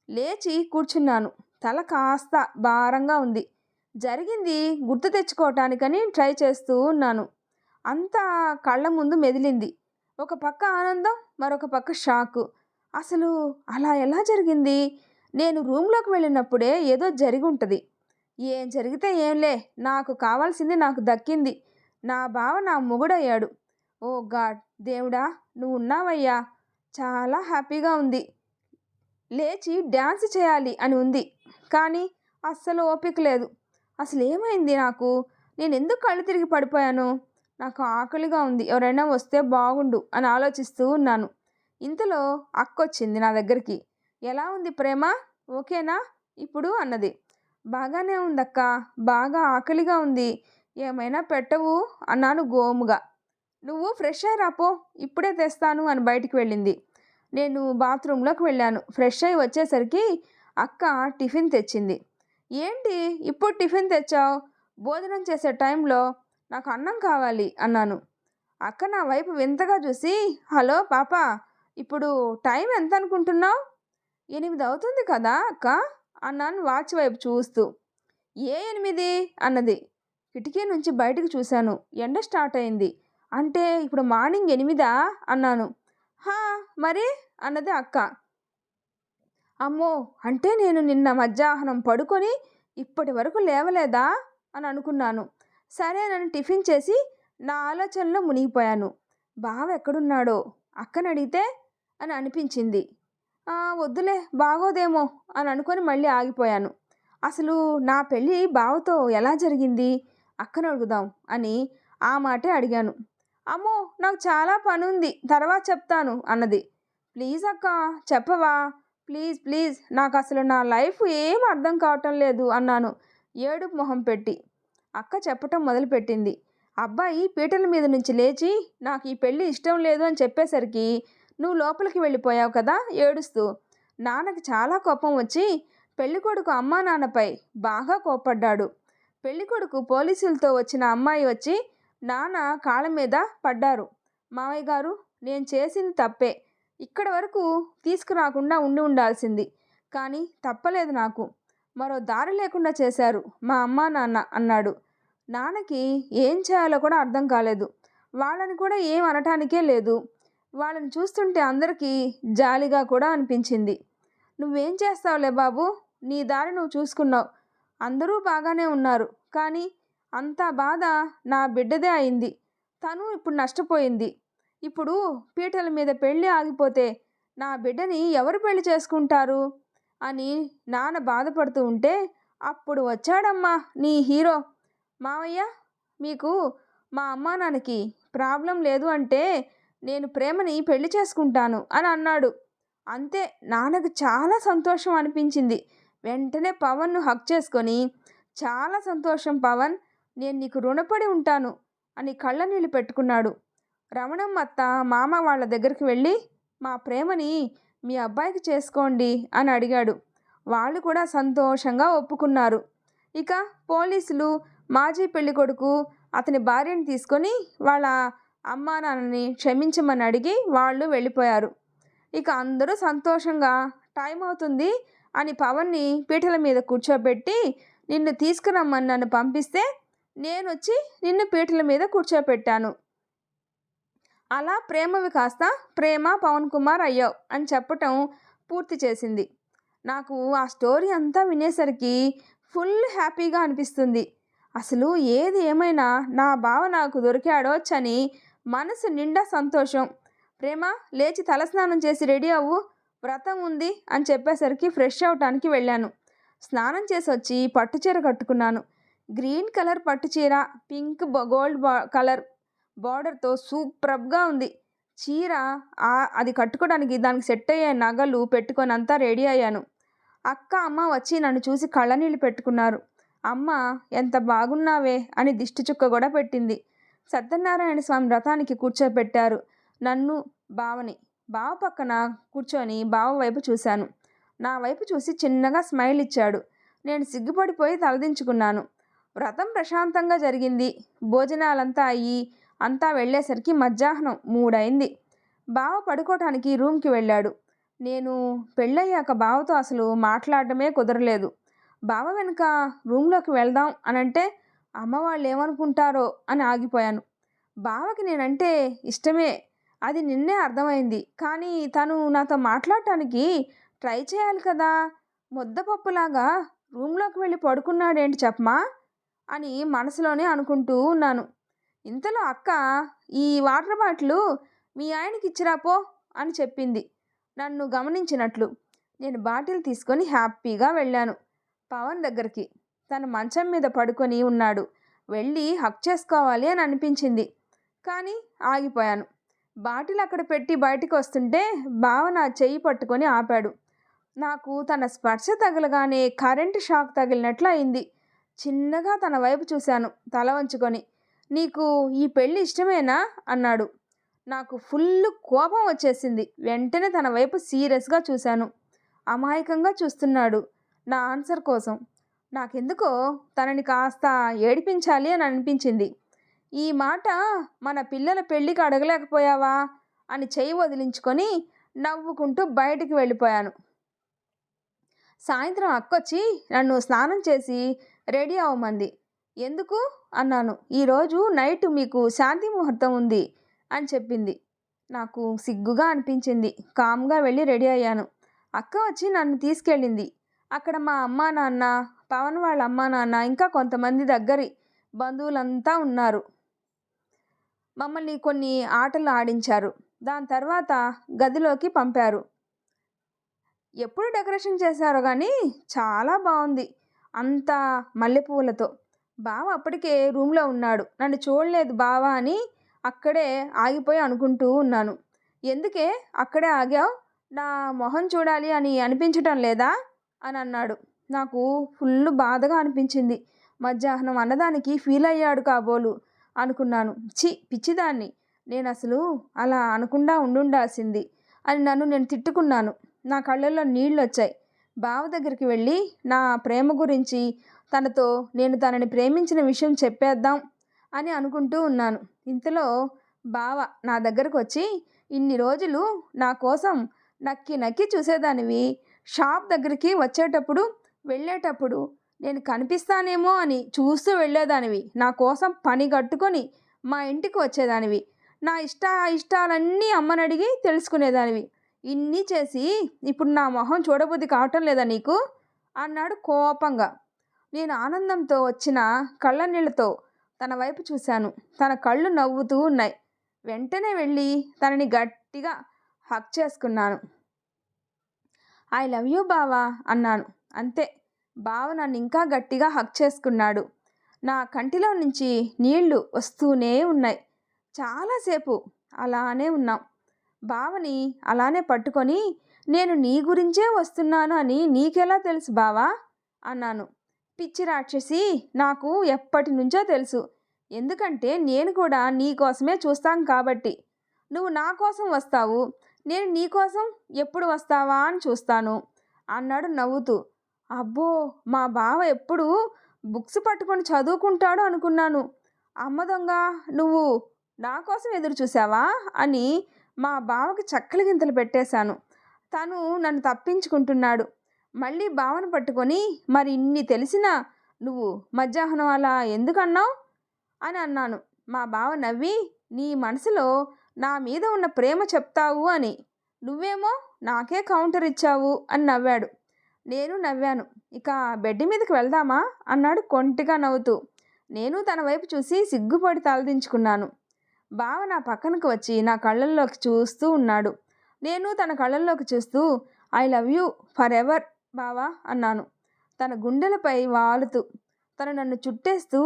లేచి కూర్చున్నాను. తల కాస్త భారంగా ఉంది. జరిగింది గుర్తు తెచ్చుకోవటానికని ట్రై చేస్తూ ఉన్నాను. అంతా కళ్ళ ముందు మెదిలింది. ఒక పక్క ఆనందం, మరొక పక్క షాకు. అసలు అలా ఎలా జరిగింది? నేను రూమ్లోకి వెళ్ళినప్పుడే ఏదో జరిగి ఉంటుంది. ఏం జరిగితే ఏంలే, నాకు కావాల్సింది నాకు దక్కింది. నా బావ నా మొగుడయ్యాడు. ఓ గాడ్, దేవుడా నువ్వు ఉన్నావయ్యా. చాలా హ్యాపీగా ఉంది. లేచి డ్యాన్స్ చేయాలి అని ఉంది, కానీ అస్సలు ఓపిక లేదు. అసలు ఏమైంది నాకు? నేను ఎందుకు కళ్ళు తిరిగి పడిపోయాను? నాకు ఆకలిగా ఉంది, ఎవరైనా వస్తే బాగుండు అని ఆలోచిస్తూ ఉన్నాను. ఇంతలో అక్కొచ్చింది నా దగ్గరికి. ఎలా ఉంది ప్రేమ, ఓకేనా ఇప్పుడు అన్నది. బాగానే ఉందక్క, బాగా ఆకలిగా ఉంది, ఏమైనా పెట్టవు అన్నాను గోముగా. నువ్వు ఫ్రెష్ అయ్యి రాపో, ఇప్పుడే తెస్తాను అని బయటికి వెళ్ళింది. నేను బాత్రూంలోకి వెళ్ళాను. ఫ్రెష్ అయ్యి వచ్చేసరికి అక్క టిఫిన్ తెచ్చింది. ఏంటి ఇప్పుడు టిఫిన్ తెచ్చావు? భోజనం చేసే టైంలో నాకు అన్నం కావాలి అన్నాను. అక్క నా వైపు వింతగా చూసి, హలో పాప, ఇప్పుడు టైం ఎంత అనుకుంటున్నావు? 8 అవుతుంది కదా అక్క అన్నాను వాచ్ వైపు చూస్తూ. ఏ 8 అన్నది. కిటికీ నుంచి బయటకు చూశాను. ఎండ స్టార్ట్ అయింది. అంటే ఇప్పుడు మార్నింగ్ 8 అన్నాను. హా మరి అన్నది అక్క. అమ్మో, అంటే నేను నిన్న మధ్యాహ్నం పడుకొని ఇప్పటి వరకు లేవలేదా అని అనుకున్నాను. సరేనని టిఫిన్ చేసి నా ఆలోచనలో మునిగిపోయాను. బావ ఎక్కడున్నాడో అక్కని అడిగితే అని అనిపించింది. వద్దులే, బాగోదేమో అని అనుకొని మళ్ళీ ఆగిపోయాను. అసలు నా పెళ్ళి బావతో ఎలా జరిగింది, అక్కను అడుగుదాం అని ఆ మాటే అడిగాను. అమ్మో, నాకు చాలా పని ఉంది, తర్వాత చెప్తాను అన్నది. ప్లీజ్ అక్క, చెప్పవా, ప్లీజ్ ప్లీజ్, నాకు అసలు నా లైఫ్ ఏం అర్థం కావటం లేదు అన్నాను ఏడుపు మొహం పెట్టి. అక్క చెప్పటం మొదలుపెట్టింది. అబ్బాయి పీటల మీద నుంచి లేచి నాకు ఈ పెళ్ళి ఇష్టం లేదు అని చెప్పేసరికి నువ్వు లోపలికి వెళ్ళిపోయావు కదా ఏడుస్తూ. నాన్నకి చాలా కోపం వచ్చి పెళ్ళికొడుకు అమ్మా నాన్నపై బాగా కోప్పడ్డాడు. పెళ్ళికొడుకు పోలీసులతో వచ్చిన అమ్మాయి వచ్చి నాన్న కాళ్ళ మీద పడ్డారు. మావయ్య గారు, నేను చేసింది తప్పే, ఇక్కడి వరకు తీసుకురాకుండా ఉండాల్సింది, కానీ తప్పలేదు నాకు, మరో దారి లేకుండా చేశారు మా అమ్మా నాన్న అన్నాడు. నాన్నకి ఏం చేయాలో కూడా అర్థం కాలేదు. వాళ్ళని కూడా ఏం అనటానికే లేదు. వాళ్ళని చూస్తుంటే అందరికీ జాలిగా కూడా అనిపించింది. నువ్వేం చేస్తావులే బాబు, నీ దారి నువ్వు చూసుకున్నావు, అందరూ బాగానే ఉన్నారు, కానీ అంతా బాధ నా బిడ్డదే అయింది. తను ఇప్పుడు నష్టపోయింది. ఇప్పుడు పీటల మీద పెళ్ళి ఆగిపోతే నా బిడ్డని ఎవరు పెళ్లి చేసుకుంటారు అని నాన్న బాధపడుతూ ఉంటే అప్పుడు వచ్చాడమ్మా నీ హీరో. మావయ్య, మీకు మా అమ్మా నాన్నకి ప్రాబ్లం లేదు అంటే నేను ప్రేమని పెళ్లి చేసుకుంటాను అని అన్నాడు. అంతే, నాన్నకు చాలా సంతోషం అనిపించింది. వెంటనే పవన్ను హక్ చేసుకొని, చాలా సంతోషం పవన్, నేను నీకు రుణపడి ఉంటాను అని కళ్ళ నీళ్ళు పెట్టుకున్నాడు. రమణమ్మ అత్త మామ వాళ్ళ దగ్గరికి వెళ్ళి మా ప్రేమని మీ అబ్బాయికి చేసుకోండి అని అడిగాడు. వాళ్ళు కూడా సంతోషంగా ఒప్పుకున్నారు. ఇక పోలీసులు మాజీ పెళ్ళికొడుకు అతని భార్యని తీసుకొని వాళ్ళ అమ్మా నాన్నని క్షమించమని అడిగి వాళ్ళు వెళ్ళిపోయారు. ఇక అందరూ సంతోషంగా టైం అవుతుంది అని పవన్ని పీటల మీద కూర్చోబెట్టి నిన్ను తీసుకురమ్మని నన్ను పంపిస్తే నేను వచ్చి నిన్ను పీటల మీద కూర్చోపెట్టాను. అలా ప్రేమవి కాస్త ప్రేమ పవన్ కుమార్ అయ్యావు అని చెప్పటం పూర్తి చేసింది. నాకు ఆ స్టోరీ అంతా వినేసరికి ఫుల్ హ్యాపీగా అనిపిస్తుంది. అసలు ఏది ఏమైనా నా బావ నాకు దొరికాడోచ్చని మనసు నిండా సంతోషం. ప్రేమ, లేచి తలస్నానం చేసి రెడీ అవ్వు, వ్రతం ఉంది అని చెప్పేసరికి ఫ్రెష్ అవటానికి వెళ్ళాను. స్నానం చేసి వచ్చి పట్టుచీర కట్టుకున్నాను. గ్రీన్ కలర్ పట్టుచీర, పింక్ గోల్డ్ కలర్ బార్డర్తో సూపర్గా ఉంది చీర. అది కట్టుకోవడానికి దానికి సెట్ అయ్యే నగలు పెట్టుకొని అంతా రెడీ అయ్యాను. అక్క అమ్మ వచ్చి నన్ను చూసి కళ్ళనీళ్ళు పెట్టుకున్నారు. అమ్మ, ఎంత బాగున్నావే అని దిష్టి చుక్క కూడా పెట్టింది. సత్యనారాయణ స్వామి వ్రతానికి కూర్చోపెట్టారు నన్ను, బావని. బావ పక్కన కూర్చొని బావ వైపు చూశాను. నా వైపు చూసి చిన్నగా స్మైల్ ఇచ్చాడు. నేను సిగ్గుపడిపోయి తలదించుకున్నాను. వ్రతం ప్రశాంతంగా జరిగింది. భోజనాలంతా అయ్యి అంతా వెళ్ళేసరికి మధ్యాహ్నం 3 అయింది. బావ పడుకోవటానికి రూమ్కి వెళ్ళాడు. నేను పెళ్ళయ్యాక బావతో అసలు మాట్లాడడమే కుదరలేదు. బావ వెనుక రూమ్లోకి వెళ్దాం అనంటే అమ్మ వాళ్ళు ఏమనుకుంటారో అని ఆగిపోయాను. బావకి నేనంటే ఇష్టమే, అది నిన్నే అర్థమైంది, కానీ తను నాతో మాట్లాడటానికి ట్రై చేయాలి కదా. ముద్దపప్పులాగా రూమ్లోకి వెళ్ళి పడుకున్నాడేంటి చెప్పమా అని మనసులోనే అనుకుంటూ ఉన్నాను. ఇంతలో అక్క, ఈ వాటర్ బాటిల్ మీ ఆయనకి ఇచ్చిరాపో అని చెప్పింది నన్ను గమనించినట్లు. నేను బాటిల్ తీసుకొని హ్యాపీగా వెళ్ళాను పవన్ దగ్గరికి. తను మంచం మీద పడుకొని ఉన్నాడు. వెళ్ళి హక్ చేసుకోవాలి అని అనిపించింది, కానీ ఆగిపోయాను. బాటిల్ అక్కడ పెట్టి బయటికి వస్తుంటే బావ నా చెయ్యి పట్టుకొని ఆపాడు. నాకు తన స్పర్శ తగలగానే కరెంటు షాక్ తగిలినట్లు అయింది. చిన్నగా తన వైపు చూశాను తల వంచుకొని. నీకు ఈ పెళ్ళి ఇష్టమేనా అన్నాడు. నాకు ఫుల్ కోపం వచ్చేసింది. వెంటనే తన వైపు సీరియస్గా చూశాను. అమాయకంగా చూస్తున్నాడు నా ఆన్సర్ కోసం. నాకెందుకో తనని కాస్త ఏడిపించాలి అని అనిపించింది. ఈ మాట మన పిల్లల పెళ్ళికి అడగలేకపోయావా అని చెయ్యి వదిలించుకొని నవ్వుకుంటూ బయటికి వెళ్ళిపోయాను. సాయంత్రం అక్కొచ్చి నన్ను స్నానం చేసి రెడీ అవ్వమంది. ఎందుకు అన్నాను. ఈరోజు నైట్ మీకు శాంతి ముహూర్తం ఉంది అని చెప్పింది. నాకు సిగ్గుగా అనిపించింది. కామ్గా వెళ్ళి రెడీ అయ్యాను. అక్క వచ్చి నన్ను తీసుకెళ్ళింది. అక్కడ మా అమ్మా నాన్న, పవన్ వాళ్ళ అమ్మా నాన్న, ఇంకా కొంతమంది దగ్గరి బంధువులంతా ఉన్నారు. మమ్మల్ని కొన్ని ఆటలు ఆడించారు. దాని తర్వాత గదిలోకి పంపారు. ఎప్పుడు డెకరేషన్ చేశారో కానీ చాలా బాగుంది, అంతా మల్లెపూలతో. బావ అప్పటికే రూమ్లో ఉన్నాడు. నన్ను చూడలేదు బావా అని అక్కడే ఆగిపోయి అనుకుంటూ ఉన్నాను. ఎందుకే అక్కడే ఆగావు, నా మొహం చూడాలి అని అనిపించటం లేదా అని అన్నాడు. నాకు ఫుల్ బాధగా అనిపించింది. మధ్యాహ్నం అన్నదానికి ఫీల్ అయ్యాడు కాబోలు అనుకున్నాను. పిచ్చిదాన్ని, నేను అసలు అలా అనకుండా ఉండుండాల్సింది అని నన్ను నేను తిట్టుకున్నాను. నా కళ్ళల్లో నీళ్ళు వచ్చాయి. బావ దగ్గరికి వెళ్ళి నా ప్రేమ గురించి, తనతో నేను తనని ప్రేమించిన విషయం చెప్పేద్దాం అని అనుకుంటూ ఉన్నాను. ఇంతలో బావ నా దగ్గరకు వచ్చి, ఇన్ని రోజులు నా కోసం నక్కి నక్కి చూసేదానివి, షాప్ దగ్గరికి వచ్చేటప్పుడు వెళ్ళేటప్పుడు నేను కనిపిస్తానేమో అని చూస్తూ వెళ్ళేదానివి, నా కోసం పని కట్టుకొని మా ఇంటికి వచ్చేదానివి, నా ఇష్టాలన్నీ అమ్మని అడిగి తెలుసుకునేదానివి. ఇన్ని చేసి ఇప్పుడు నా మొహం చూడబుద్ధి కావటం లేదా నీకు అన్నాడు కోపంగా. నేను ఆనందంతో వచ్చిన కళ్ళ నీళ్ళతో తన వైపు చూశాను. తన కళ్ళు నవ్వుతూ ఉన్నాయి. వెంటనే వెళ్ళి తనని గట్టిగా హగ్ చేసుకున్నాను. ఐ లవ్ యూ బావా అన్నాను. అంతే, బావ నన్ను ఇంకా గట్టిగా హగ్ చేసుకున్నాడు. నా కంటిలో నుంచి నీళ్లు వస్తూనే ఉన్నాయి. చాలాసేపు అలానే ఉన్నాం. బావని అలానే పట్టుకొని, నేను నీ గురించే వస్తున్నాను అని నీకెలా తెలుసు బావా అన్నాను. పిచ్చి రాక్షసి, నాకు ఎప్పటి నుంచో తెలుసు. ఎందుకంటే నేను కూడా నీ కోసమే చూస్తాను కాబట్టి. నువ్వు నా కోసం వస్తావు, నేను నీ కోసం ఎప్పుడు వస్తావా అని చూస్తాను అన్నాడు నవ్వుతూ. అబ్బో, మా బావ ఎప్పుడు బుక్స్ పట్టుకొని చదువుకుంటాడు అనుకున్నాను. అమ్మ దొంగ, నువ్వు నా కోసం ఎదురు చూసావా అని మా బావకి చక్కలి గింతలు పెట్టేశాను. తను నన్ను తప్పించుకుంటున్నాడు. మళ్ళీ బావను పట్టుకొని, మరి ఇన్ని తెలిసినా నువ్వు మధ్యాహ్నం అలా ఎందుకన్నావు అని అన్నాను. మా బావ నవ్వి, నీ మనసులో నా మీద ఉన్న ప్రేమ చెప్తావు అని, నువ్వేమో నాకే కౌంటర్ ఇచ్చావు అని నవ్వాడు. నేను నవ్వాను. ఇక బెడ్ మీదకి వెళ్దామా అన్నాడు కొంటిగా నవ్వుతూ. నేను తన వైపు చూసి సిగ్గుపడి తలదించుకున్నాను. బావ నా పక్కనకు వచ్చి నా కళ్ళల్లోకి చూస్తూ ఉన్నాడు. నేను తన కళ్ళల్లోకి చూస్తూ, I love you for ever బావా అన్నాను, తన గుండెలపై వాలుతూ. తను నన్ను చుట్టేస్తూ,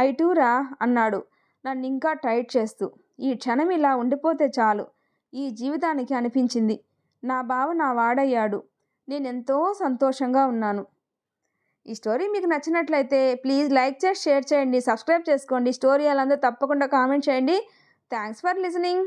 ఐ టూరా అన్నాడు, నన్ను ఇంకా టైట్ చేస్తూ. ఈ క్షణం ఇలా ఉండిపోతే చాలు ఈ జీవితానికి అనిపించింది. నా బావ నా వాడయ్యాడు. నేనెంతో సంతోషంగా ఉన్నాను. ఈ స్టోరీ మీకు నచ్చినట్లయితే ప్లీజ్ లైక్ చేసి షేర్ చేయండి, సబ్స్క్రైబ్ చేసుకోండి. స్టోరీ అలా తప్పకుండా కామెంట్ చేయండి. Thanks for listening.